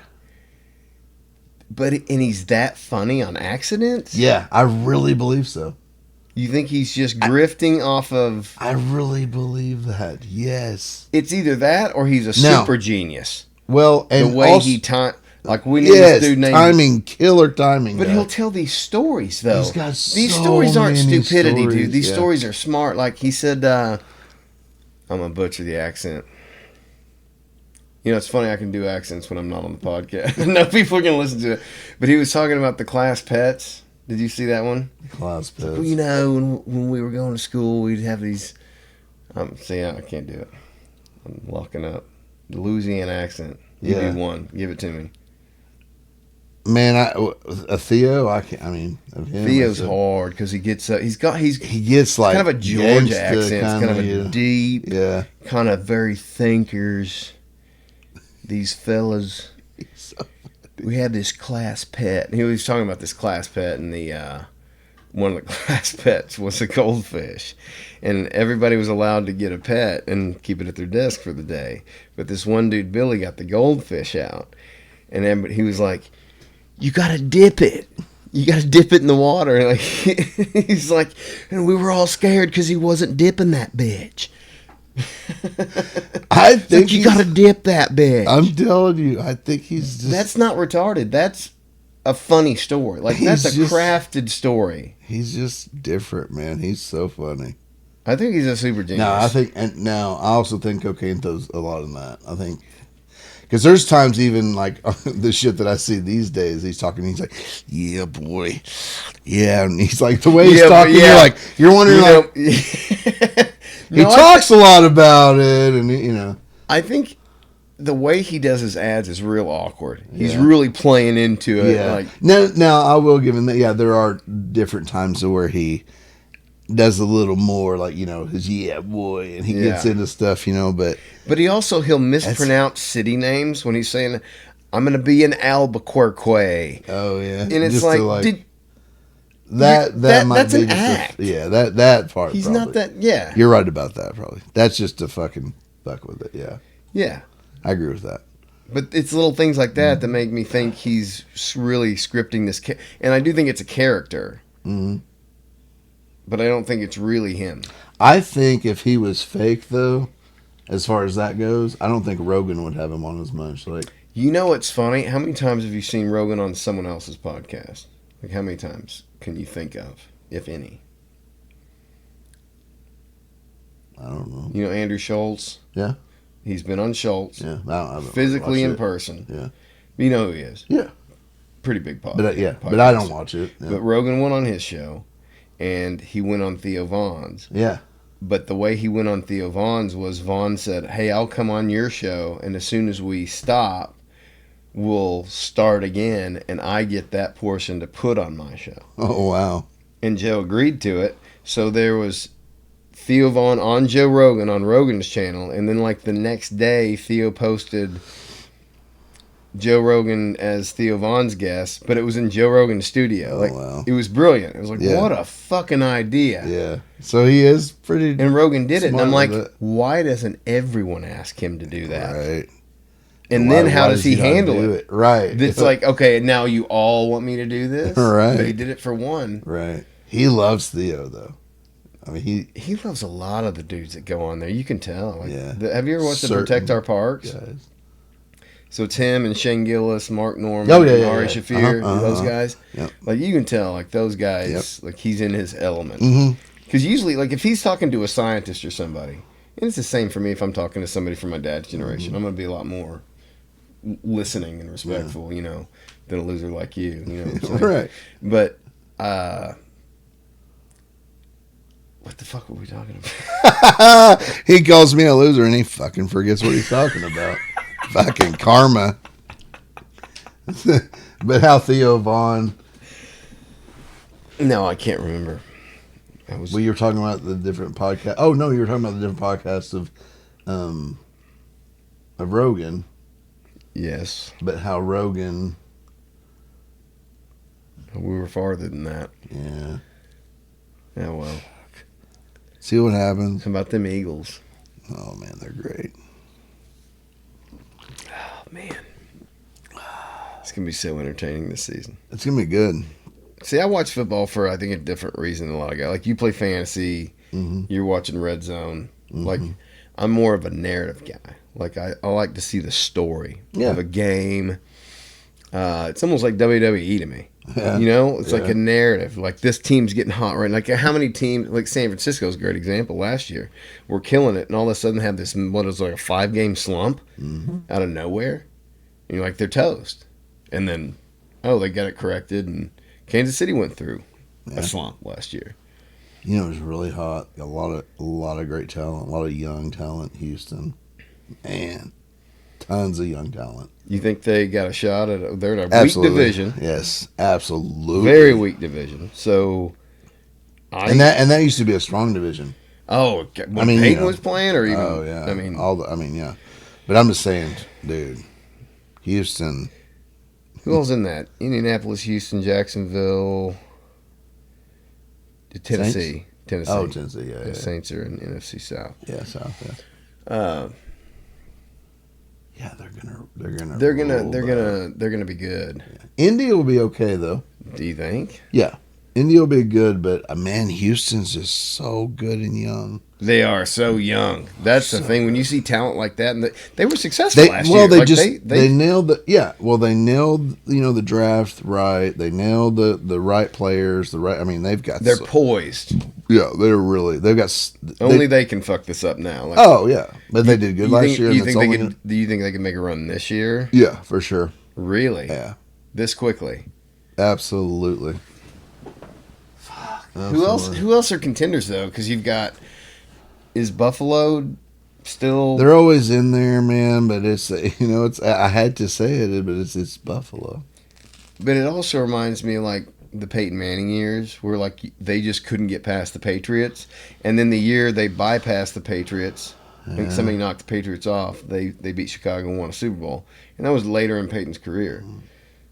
But he's that funny on accident? Yeah, I really believe so. You think he's just grifting off of? I really believe that. Yes. It's either that or he's a No. super genius. Well, and The way also, he time, like we need yes, this dude named. timing, killer timing. But guy. he'll tell these stories though. He's got These so stories aren't many stupidity, stories, dude. These yeah. stories are smart. Like he said, I'm gonna butcher the accent. You know, it's funny I can do accents when I'm not on the podcast. No people are gonna listen to it. But he was talking about the class pets. Did you see that one? Class pets. Well, you know, when we were going to school, we'd have these. See, I can't do it. I'm locking up. The Louisiana accent. You Yeah. do one. Give it to me. Man, a Theo. I can't. I mean, of him, Theo's I said- hard because he gets. He's He gets like kind of a Georgia gangsta accent. It's kind of a kinda, deep, Yeah. kind of very thinkers. These fellas. We had this class pet. He was talking about this class pet, and the one of the class pets was a goldfish, and everybody was allowed to get a pet and keep it at their desk for the day. But this one dude, Billy, got the goldfish out, and then he was like, "You gotta dip it. You gotta dip it in the water." And like he's like, and we were all scared because he wasn't dipping that bitch. I think You gotta dip that bitch. I'm telling you, I think he's just. That's not retarded. That's a funny story. Like that's He's a just- crafted story. He's just different, man. He's so funny. I think he's a super genius. No, I think, and now I also think cocaine throws a lot in that. I think because there's times even like the shit that I see these days. He's talking. He's like, "Yeah, boy, yeah," and he's like the way he's Yeah, but talking. yeah. You're like, you're wondering You know, like No, he talks a lot about it, and you know, I think the way he does his ads is real awkward. He's Yeah. really playing into it. yeah. Like Now I will give him that. Yeah, there are different times where he does a little more, like his yeah boy, and he gets Yeah. into stuff, but but he'll mispronounce city names when he's saying, "I'm going to be in Albuquerque," oh yeah, and it's just like, to, did, that might that's be an just act. that part. he's probably. not that. Yeah, You're right about that. Probably that's just to fucking fuck with it. Yeah, yeah. I agree with that. But it's little things like that make me think he's really scripting this. And I do think it's a character. hmm But I don't think it's really him. I think if he was fake, though, as far as that goes, I don't think Rogan would have him on as much. Like, You know what's funny? How many times have you seen Rogan on someone else's podcast? Like, how many times can you think of, if any? don't know. You know Andrew Schultz? Yeah. He's been on Schultz. Yeah. I don't Physically watch in it. person. Yeah. You know who he is. Yeah. Pretty big podcast. But I don't watch it. Yeah. But Rogan went on his show, and he went on Theo Vaughn's. Yeah. But the way he went on Theo Vaughn's was Vaughn said, "Hey, I'll come on your show, and as soon as we stop, we'll start again, and I get that portion to put on my show." Oh, wow. And Joe agreed to it. So there was Theo Vaughn on Joe Rogan on Rogan's channel, and then like the next day, Theo posted Joe Rogan as Theo Vaughn's guest, but it was in Joe Rogan's studio. Oh, Like wow. it was brilliant. It was like, Yeah. what a fucking idea. Yeah. So he is pretty. And Rogan did it, and Smart I'm like, with it. why doesn't everyone ask him to do that? Right. And Why- then how why does he not handle do it? Right. It's like, okay, now you all want me to do this? Right. But he did it for one. Right. He loves Theo, though. I mean, He loves a lot of the dudes that go on there. You can tell. Like, Yeah. Have you ever watched the Certain Protect Our Parks? guys. So it's him and Shane Gillis, Mark Norman, Oh, yeah, yeah, Ari yeah. Shaffir, those guys. Yep. Like you can tell, like those guys, like he's in his element. Mm-hmm. Because usually, like if he's talking to a scientist or somebody, and it's the same for me if I'm talking to somebody from my dad's generation, Mm-hmm. I'm gonna be a lot more listening and respectful, you know, than a loser like you. You know what I'm saying? Right. But what the fuck were we talking about? He calls me a loser and he fucking forgets what he's talking about. Fucking karma. But how Theo Vaughn. No, I can't remember. I was. Well, you were talking about the different podcast. Oh no, you were talking about the different podcasts of Rogan. Yes, But how Rogan. we were farther than that. Yeah. Yeah, well, See what happens. how about them Eagles? Oh man, they're great. Oh man, it's gonna be so entertaining this season. It's gonna be good. See, I watch football for I think a different reason than a lot of guys. Like you play fantasy, you're watching Red Zone. Like I'm more of a narrative guy. Like I like to see the story of a game. It's almost like WWE to me. Yeah. You know, it's like Yeah. a narrative. Like this team's getting hot right. Like how many teams? Like San Francisco's a great example. Last year, we're killing it, and all of a sudden have this what is like a 5-game slump out of nowhere. And you're like they're toast, and then they got it corrected, and Kansas City went through a slump last year. You know, it was really hot. A lot of great talent. A lot of young talent. Houston, man, tons of young talent. You think they got a shot at? They're in a weak Absolutely. division, Yes, absolutely. very weak division. So, And that used to be a strong division. when I mean, Peyton you know. was playing, or even Oh yeah. I mean, yeah. But I'm just saying, dude, Houston. who else in that? Indianapolis, Houston, Jacksonville, Tennessee. Tennessee. Oh, Tennessee. Yeah, The yeah, Saints are in NFC South. yeah. South. Yeah. Yeah, They're gonna be good. Indy will be okay though. Do you think? Yeah, Indy will be good, but man, Houston's just so good and young. They are so young. That's the thing. When you see talent like that, and they were successful last year. They Like, just they they nailed the they nailed the draft right. They nailed the right players. They've got they're poised. they've got Only they can fuck this up now. Like, Oh yeah, but they did good you last think, year. You and think it's they only can? Do you think they can make a run this year? Yeah, for sure. Really? Yeah, This quickly? absolutely. Who else? Who else are contenders though? Because you've got is Buffalo still? They're always in there, man. But it's I had to say it, but it's Buffalo. But it also reminds me of like the Peyton Manning years, where like they just couldn't get past the Patriots, and then the year they bypassed the Patriots, I think somebody knocked the Patriots off. They beat Chicago and won a Super Bowl, and that was later in Peyton's career.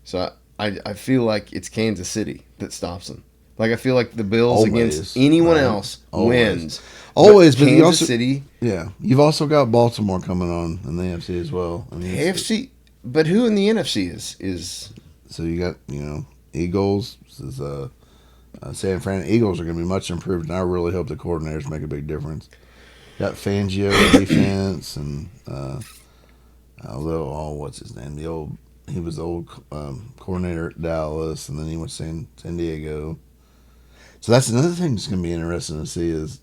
So I feel like it's Kansas City that stops them. Like I feel like the Bills Always, against anyone right? else Always. wins. Always, but you Kansas also- City, Yeah, you've also got Baltimore coming on in the AFC as well. AFC. But who in the NFC is? So you got Eagles. This is San Fran. Eagles are going to be much improved, and I really hope the coordinators make a big difference. Got Fangio defense, and what's his name? He was the old coordinator at Dallas, and then he went to San Diego. So that's another thing that's going to be interesting to see is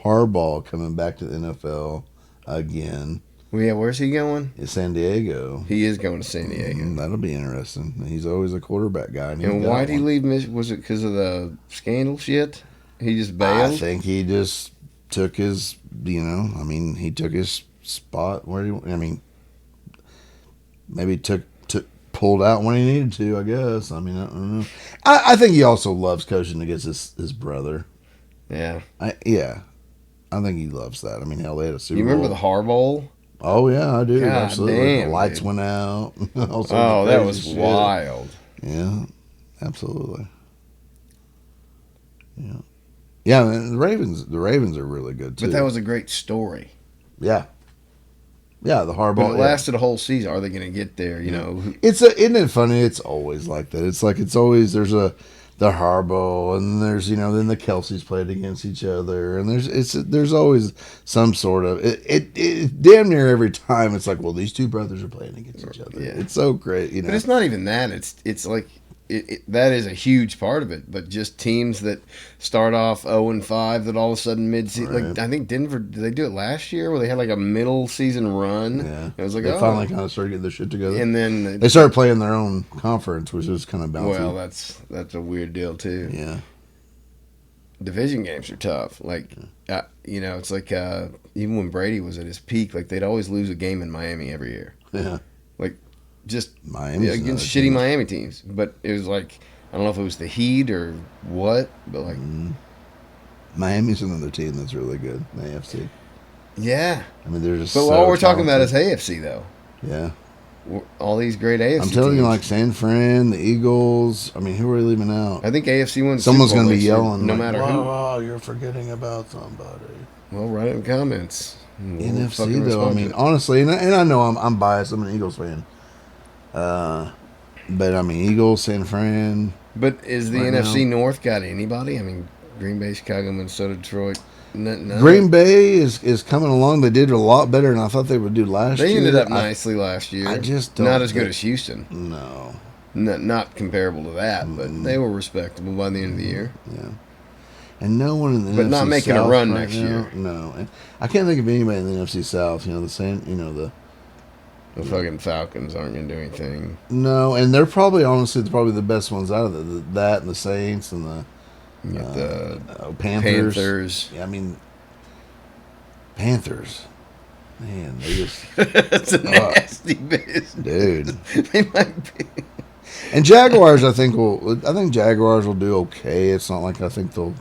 Harbaugh coming back to the NFL again. Well, yeah, where's he going? In San Diego. He is going to San Diego. That'll be interesting. He's always a quarterback guy. And why did he leave Michigan? Was it because of the scandal shit? He just bailed? I think he just took his, he took his spot where maybe pulled out when he needed to, I guess. I don't know. I think he also loves coaching against his brother. Yeah. I think he loves that. Hell, they had a Super Bowl. You remember the Harbaugh? Oh, yeah, I do. God Absolutely. damn, the lights dude. went out. Oh, that was wild. Yeah, absolutely. Yeah. Yeah, and the Ravens are really good, too. But that was a great story. Yeah. Yeah, the Harbaugh. But it lasted a whole season. Are they going to get there? You know, Isn't it funny? It's always like that. It's like it's always there's the Harbaugh, and there's then the Kelseys played against each other, and there's always some sort of it damn near every time. It's like, well, these two brothers are playing against each other. Yeah. It's so great, But it's not even that. It's like that is a huge part of it. But just teams that start off 0-5 that all of a sudden mid-season, Right. like I think Denver, did they do it last year where they had like a middle season run? Yeah, It was like, they finally kind of started getting their shit together, and then they started playing their own conference, which is kind of bouncy. well, that's a weird deal too. Yeah. Division games are tough. Like, it's like even when Brady was at his peak, like they'd always lose a game in Miami every year. Yeah. Just Miami's against another shitty team. Miami teams. But it was like, I don't know if it was the Heat or what, but like, Miami's another team that's really good in the AFC. yeah. They're just. But so all we're talking about is talented. AFC though. Yeah. All these great AFC. I'm telling you, teams. like San Fran, the Eagles. Who are we leaving out? I think AFC wins. Someone's going to be yelling, no like, matter whoa, who. whoa, you're forgetting about somebody. Well, write it in comments. We'll NFC fucking though, respond to it. honestly, and I know I'm biased. I'm an Eagles fan. But Eagles, San Fran. But is the Right NFC now. North got anybody? Green Bay, Chicago, Minnesota, Detroit. No. Green Bay is coming along. They did a lot better than I thought they would do last year. They ended up nicely last year. I just don't not as good think- as Houston. No. Not comparable to that, but Mm-hmm. they were respectable by the end of the year. Yeah. And no one in the But NFC not making a South run right next now. year. No. And I can't think of anybody in the NFC South. The same. The fucking Falcons aren't going to do anything. No, and they're probably probably the best ones out of that and the Saints and the You got the Panthers. Panthers. Yeah, Panthers. Man, they just That's a nasty business. dude. They might be. And Jaguars, I think Jaguars will do okay. It's not like I think they'll,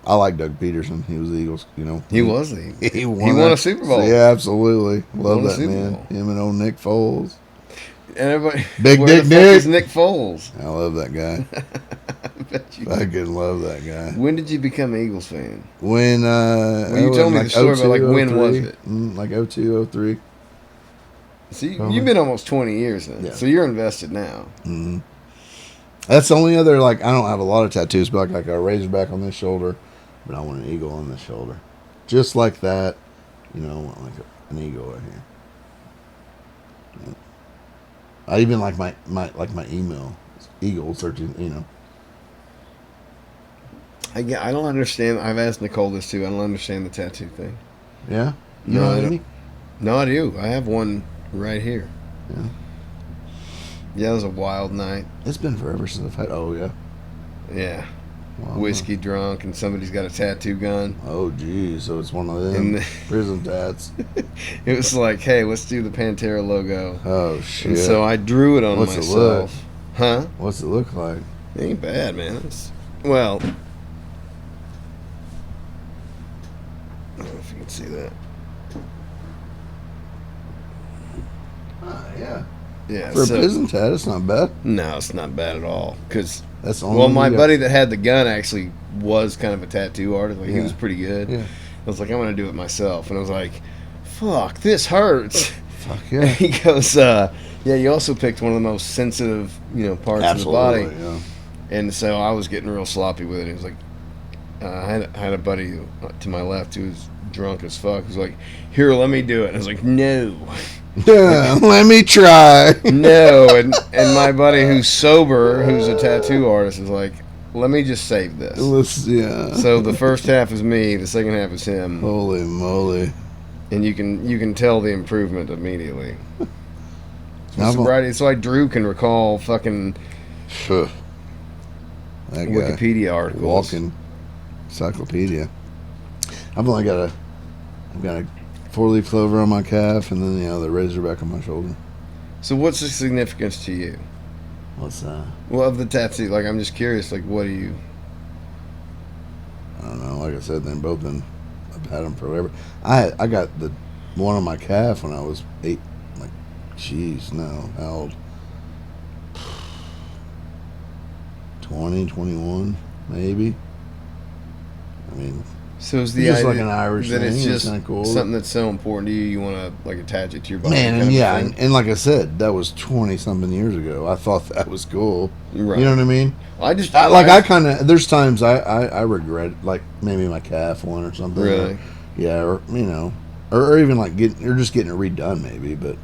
I like Doug Peterson. He was the Eagles. He was the. He He won a Super Bowl. Yeah, absolutely. Love Won a that Super man. Bowl. Him and old Nick Foles. And everybody. Big where Dick the fuck Nick. is Nick Foles? I love that guy. I bet you. I could love that guy. When did you become an Eagles fan? When you told me the story about, like, when was it? Like 02, 03. See, Probably. you've been almost 20 years now, Yeah. so you're invested now. Mm-hmm. That's the only other, I don't have a lot of tattoos, but like a Razorback on this shoulder, but I want an eagle on this shoulder. Just like that, I want like an eagle right here. Yeah. I even like my email, Eagle 13, I don't understand. I've asked Nicole this too. I don't understand the tattoo thing. Yeah? You No, know I what I don't. mean? No, I do. I have one right here. Yeah. Yeah, it was a wild night. It's been forever since I've had, oh yeah. Yeah. Wow. Whiskey drunk, and somebody's got a tattoo gun. Oh geez, so it's one of them And prison tats. it was like, hey, let's do the Pantera logo. Oh shit. And so I drew it on What's it myself. Huh? What's it look like? It ain't bad, man. Well, I don't know if you can see that. Yeah. Yeah. For a so, prison tat, it's not bad. no, it's not bad at all. Because That's the only well, one my you got. buddy that had the gun actually was kind of a tattoo artist. Like he Yeah. was pretty good. Yeah. I was like, I'm gonna do it myself, and I was like, fuck, this hurts. Fuck And yeah. he goes, yeah, you also picked one of the most sensitive, parts Absolutely. of the body. Yeah. And so I was getting real sloppy with it. He was like, I had a buddy to my left who was drunk as fuck. He was like, here, let me do it. And I was like, no. Yeah, let me try. No. And my buddy who's sober, who's a tattoo artist, is like, let me just save this. Yeah. So the first half is me, the second half is him, Holy moly. and you can tell the improvement immediately. Now, Sobriety, it's like Drew can recall fucking that guy. Wikipedia articles. Walking encyclopedia. I've got a 4-leaf clover on my calf, and then the razorback on my shoulder. So what's the significance to you? What's that? Well, of the tattoo, like I'm just curious, like what do you? I don't know. Like I said, they've both been. I've had them forever. I got the one on my calf when I was 8. Like, jeez, no, how old? 20, 21, maybe. I mean, So is the it's just idea like an Irish that thing. it's just kinda cool. something that's so important to you, you want to like attach it to your body? Man, kind and of yeah, thing? and like I said, that was 20-something years ago. I thought that was cool. Right. You know what I mean? I kind of, there's times I regret, like maybe my calf one or something. Really? Yeah, or or even like just getting it redone maybe, but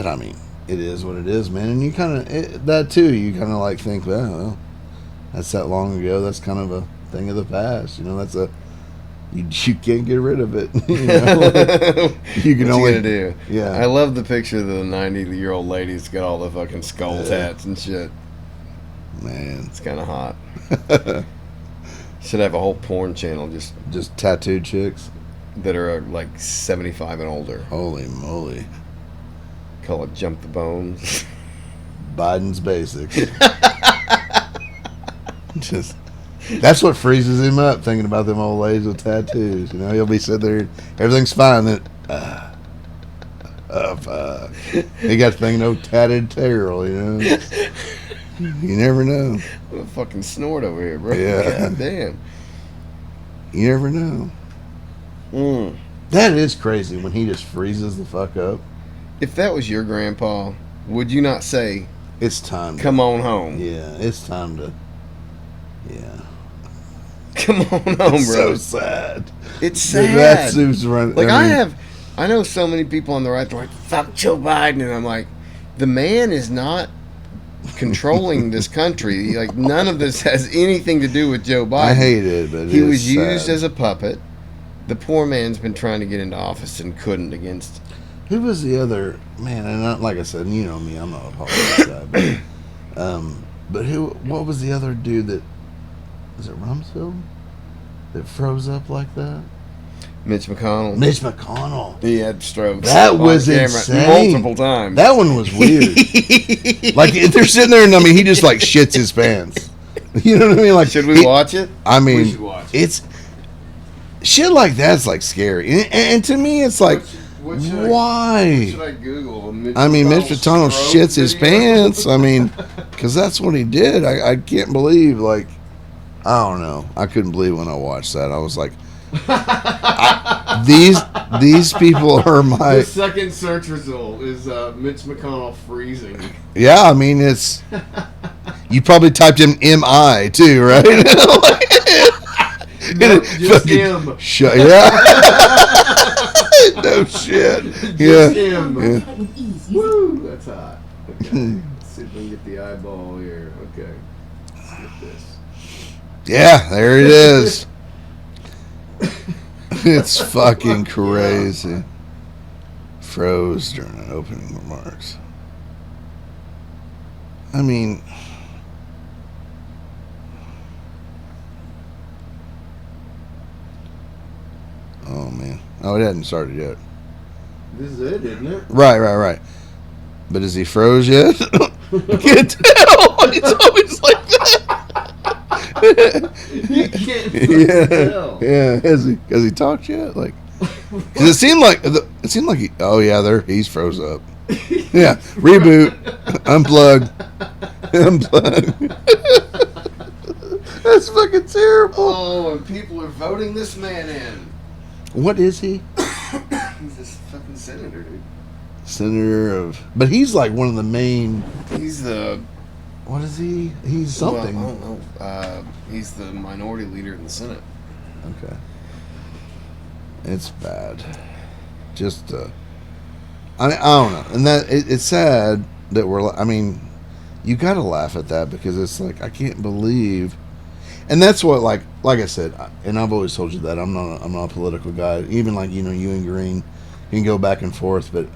I mean, it is what it is, man. And you kind of that too. You kind of like think, well, that's that long ago. That's kind of a thing of the past. That's you can't get rid of it. You can only do. Yeah. I love the picture of the 90-year-old lady that's got all the fucking skull tats and shit. Man, It's kind of hot. Should have a whole porn channel just tattooed chicks. that are like 75 and older. Holy moly. Call it Jump the Bones. Biden's basics. Just that's what freezes him up, thinking about them old ladies with tattoos. He'll be sitting there, everything's fine. Then, fuck. He got thinking, no tatted tail. You never know. What a fucking snort over here, bro. Yeah. God damn. You never know. That is crazy when he just freezes the fuck up. If that was your grandpa, would you not say, It's time. "Come on home"? Yeah, it's time to. Yeah. Come on home, It's bro. so sad. It's sad. That suits running. Like I know so many people on the right. They're like, "Fuck Joe Biden," and I'm like, the man is not controlling this country. Like none of this has anything to do with Joe Biden. I hate it, but He it was is used sad. as a puppet. The poor man's been trying to get into office and couldn't against. Who was the other man? And like I said, you know me, I'm not a politics guy, but what was the other dude that was it Rumsfeld that froze up like that? Mitch McConnell. Mitch McConnell. He had strokes. That on was camera insane. multiple times. That one was weird. Like they're sitting there, and I mean, he just like shits his pants. You know what I mean? Like, Should we watch it? I mean, We should watch it. it's shit like that's like scary, and to me, it's like, why? Should I Google? Mitch McConnell shits his pants. I mean, because that's what he did. I can't believe, like, I don't know. I couldn't believe when I watched that. I was like, these people are my. The second search result is Mitch McConnell freezing. Yeah, I mean, it's. You probably typed in MI too, right? No, just him. Shut. Yeah. No shit. Yeah. Just him. Yeah. Woo, that's hot. Okay. Let's see if we can get the eyeball here. Okay. Let's get this. Yeah, there it is. It's fucking crazy. Froze during opening remarks. I mean, oh man. Oh, it hadn't started yet. This is it, isn't it? Right. But is he froze yet? I can't tell. He's always like that. You can't tell. Yeah. Has he talked yet? Like, 'cause it seemed like he. Oh yeah, he's froze up. Yeah, reboot, unplug. That's fucking terrible. Oh, and people are voting this man in. What is he? He's this fucking senator, dude. Senator of, but he's like one of the main. He's the. What is he? He's something. Well, I don't know. He's the minority leader in the Senate. Okay. It's bad. Just, I don't know. And that, it's sad that I mean, you gotta laugh at that because it's like, I can't believe And that's what, like I said, and I've always told you that I'm not a political guy. Even like you and Green, you can go back and forth, but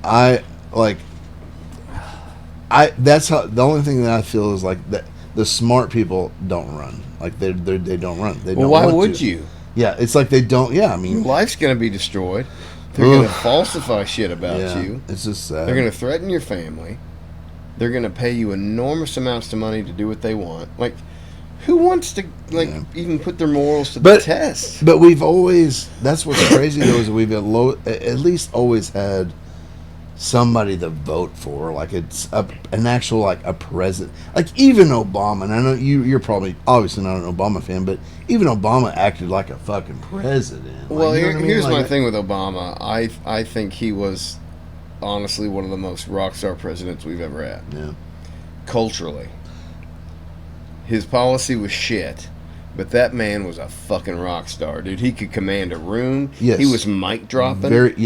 I like that's how the only thing that I feel is like that the smart people don't run. Like they don't run. They Well, don't why want would to. you? Yeah, it's like they don't. Yeah, I Your mean, life's going to be destroyed. They're going to Ugh. falsify shit about yeah, you. it's just sad. They're going to threaten your family. They're going to pay you enormous amounts of money to do what they want. Like, who wants to even put their morals to the test? But we've always. That's what's crazy though is we've at least always had somebody to vote for. Like it's an actual like a president. Like even Obama. And I know you're probably obviously not an Obama fan, but even Obama acted like a fucking president. Well, like, you know what I mean? here's Like, my thing with Obama. I think he was honestly one of the most rock star presidents we've ever had. Yeah. Culturally. His policy was shit, but that man was a fucking rock star, dude. He could command a room. Yes. He was mic dropping. Which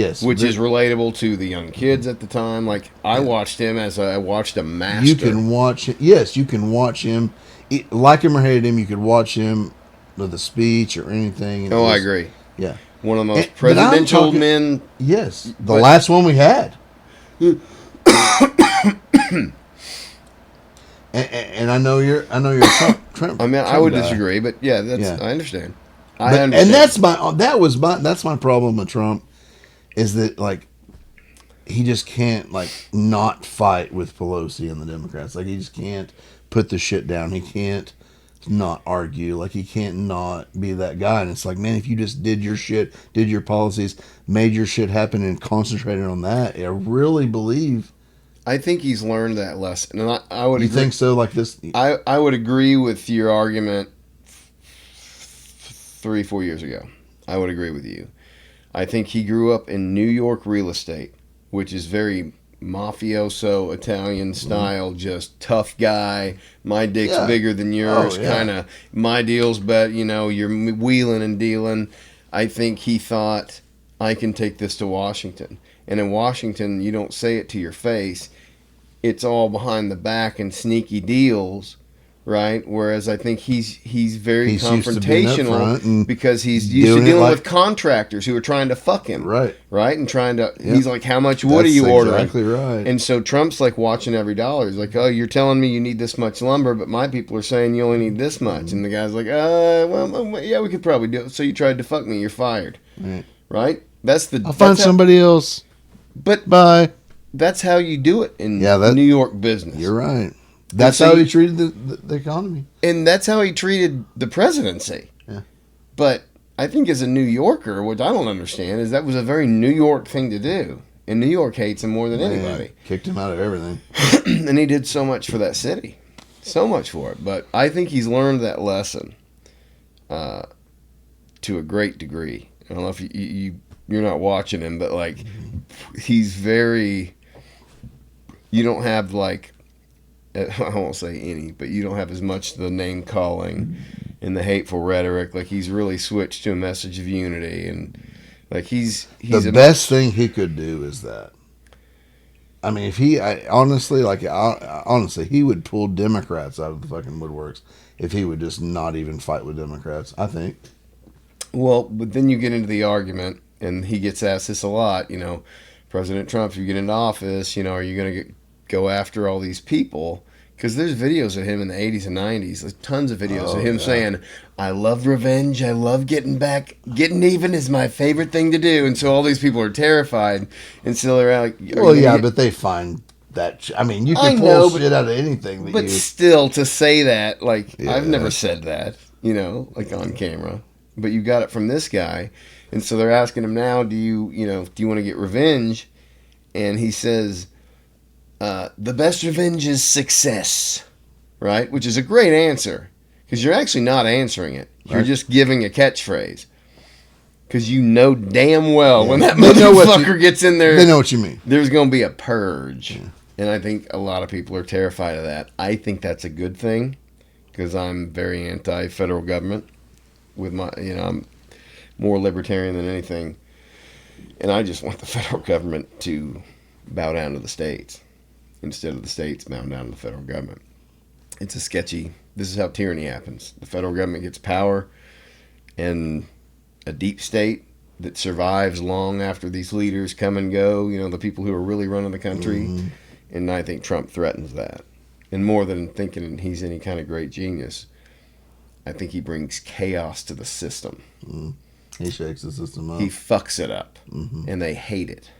is relatable to the young kids at the time. Like, I watched him as I watched a master. You can watch it. Yes, you can watch him. Like him or hate him, you could watch him with a speech or anything. And I agree. Yeah. One of the most But I'm presidential talking- men. Yes. The But- last one we had. And I know you're a Trump. I mean, I Trump would guy. disagree, but yeah, Yeah. I understand. And that's my problem with Trump is that like he just can't like not fight with Pelosi and the Democrats. Like he just can't put the shit down. He can't not argue. Like he can't not be that guy. And it's like, man, if you just did your shit, did your policies, made your shit happen, and concentrated on that, I really believe. I think he's learned that lesson, and I would. You agree. think so? Like this? I would agree with your argument 3-4 years ago. I would agree with you. I think he grew up in New York real estate, which is very mafioso Italian style, just tough guy. My dick's bigger than yours, kind of. My deal's bet. You're wheeling and dealing. I think he thought I can take this to Washington. And in Washington, you don't say it to your face. It's all behind the back and sneaky deals, right? Whereas I think he's very confrontational because he's used to dealing with contractors who are trying to fuck him, right? And trying to. Yep. He's like, how much wood are you ordering? Exactly right. And so Trump's like watching every dollar. He's like, oh, you're telling me you need this much lumber, but my people are saying you only need this much. And the guy's like, well, yeah, we could probably do it. So you tried to fuck me, you're fired, right? I'll find somebody else. But bye. That's how you do it in New York business. You're right. That's how he treated the economy. And that's how he treated the presidency. Yeah. But I think as a New Yorker, what I don't understand is that was a very New York thing to do. And New York hates him more than anybody. Kicked him out of everything. And he did so much for that city. So much for it. But I think he's learned that lesson to a great degree. I don't know if you're not watching him, but like he's very. You don't have like, I won't say any, but you don't have as much the name calling and the hateful rhetoric. Like he's really switched to a message of unity, and like he's the best thing he could do is that. I mean, if honestly, he would pull Democrats out of the fucking woodworks if he would just not even fight with Democrats. I think. Well, but then you get into the argument, and he gets asked this a lot. President Trump, if you get into office, are you going to go after all these people? Because there's videos of him in the 80s and 90s, like tons of videos of him saying, I love revenge, I love getting back, getting even is my favorite thing to do. And so all these people are terrified, and so they're like, but they find that, I mean, you can pull shit out of anything. But still, to say that, like, I've never said that, like on camera. But you got it from this guy. And so they're asking him now, do you want to get revenge? And he says, the best revenge is success, right? Which is a great answer because you're actually not answering it. You're just giving a catchphrase because you know damn well when that motherfucker gets in there. They know what you mean. There's going to be a purge. Yeah. And I think a lot of people are terrified of that. I think that's a good thing because I'm very anti-federal government with my, I'm more libertarian than anything. And I just want the federal government to bow down to the states instead of the states bowing down to the federal government. It's a sketchy This is how tyranny happens. The federal government gets power, and a deep state that survives long after these leaders come and go. You know, the people who are really running the country. Mm-hmm. And I think Trump threatens that. And more than thinking he's any kind of great genius, I think he brings chaos to the system. Mm. He shakes the system up. He fucks it up, Mm-hmm. and they hate it.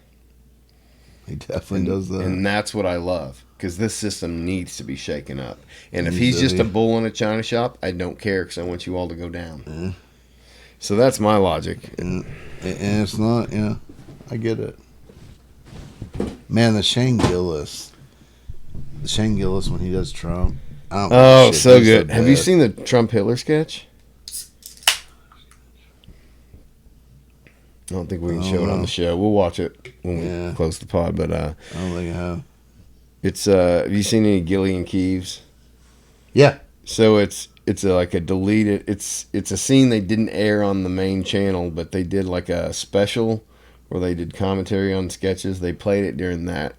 He definitely does that. And that's what I love, because this system needs to be shaken up. And if Needs he's to just be. a bull in a china shop, I don't care, because I want you all to go down. Yeah. So that's my logic. And it's not, yeah, I get it. Man, the Shane Gillis when he does Trump. Oh, so he's the good. Have you best. seen the Trump Hitler sketch? I don't think we can show it on the show. We'll watch it when we close the pod. But I don't think I have. it's have you seen any Gillian Keeves? Yeah. So it's like a deleted. It's a scene they didn't air on the main channel, but they did like a special where they did commentary on sketches. They played it during that.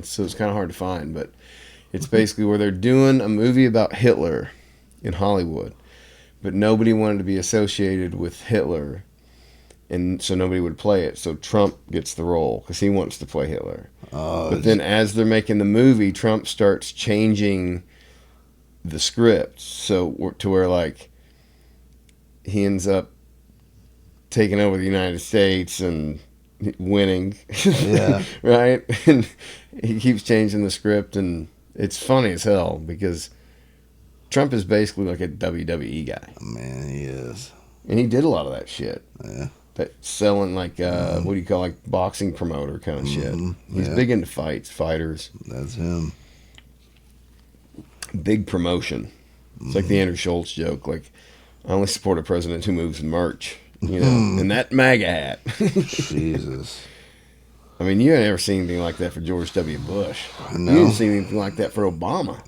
So it's kind of hard to find, but it's basically where they're doing a movie about Hitler in Hollywood, but nobody wanted to be associated with Hitler, and so nobody would play it. So Trump gets the role because he wants to play Hitler. But then as they're making the movie, Trump starts changing the script so to where like he ends up taking over the United States and winning. Yeah. Right? And he keeps changing the script, and it's funny as hell because Trump is basically like a WWE guy. Man, he is. And he did a lot of that shit. Yeah. That selling like what do you call, like boxing promoter kind of shit. He's big into fighters. That's him. Big promotion. It's like the Andrew Schultz joke. Like, I only support a president who moves in merch. You know, and that MAGA hat. Jesus. I mean, you ain't ever seen anything like that for George W. Bush. No. You didn't see anything like that for Obama.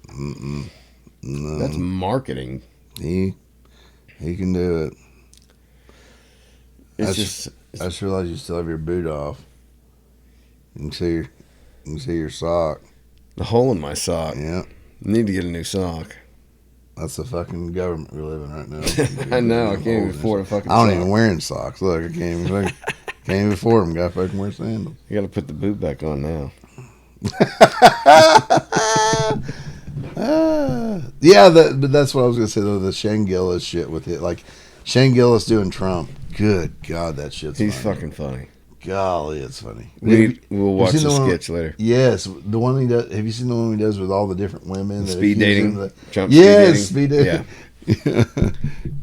No. That's marketing. He can do it. It's I just realized you still have your boot off. You can see your sock. the hole in my sock. Yeah. Need to get a new sock. That's the fucking government we live in right now. I know. I can't even afford a fucking I don't sock. even wearing socks. Look, I can't even afford them. Got fucking wear sandals. You got to put the boot back on now. Yeah, but that's what I was gonna say though. The Shane Gillis shit with it, like Shane Gillis doing Trump. Good God, that shit's He's funny. fucking funny. Golly, it's funny. We'll watch seen the the one- sketch later. Yes, the one he does. Have you seen the one he does with all the different women? that Speed accuse him dating. of Trump yes, speed speed dating. Yeah.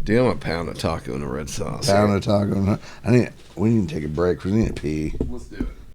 Dude, I'm a pound of taco and a red sauce. Pound of taco. We need to take a break. We need to pee. Let's do it.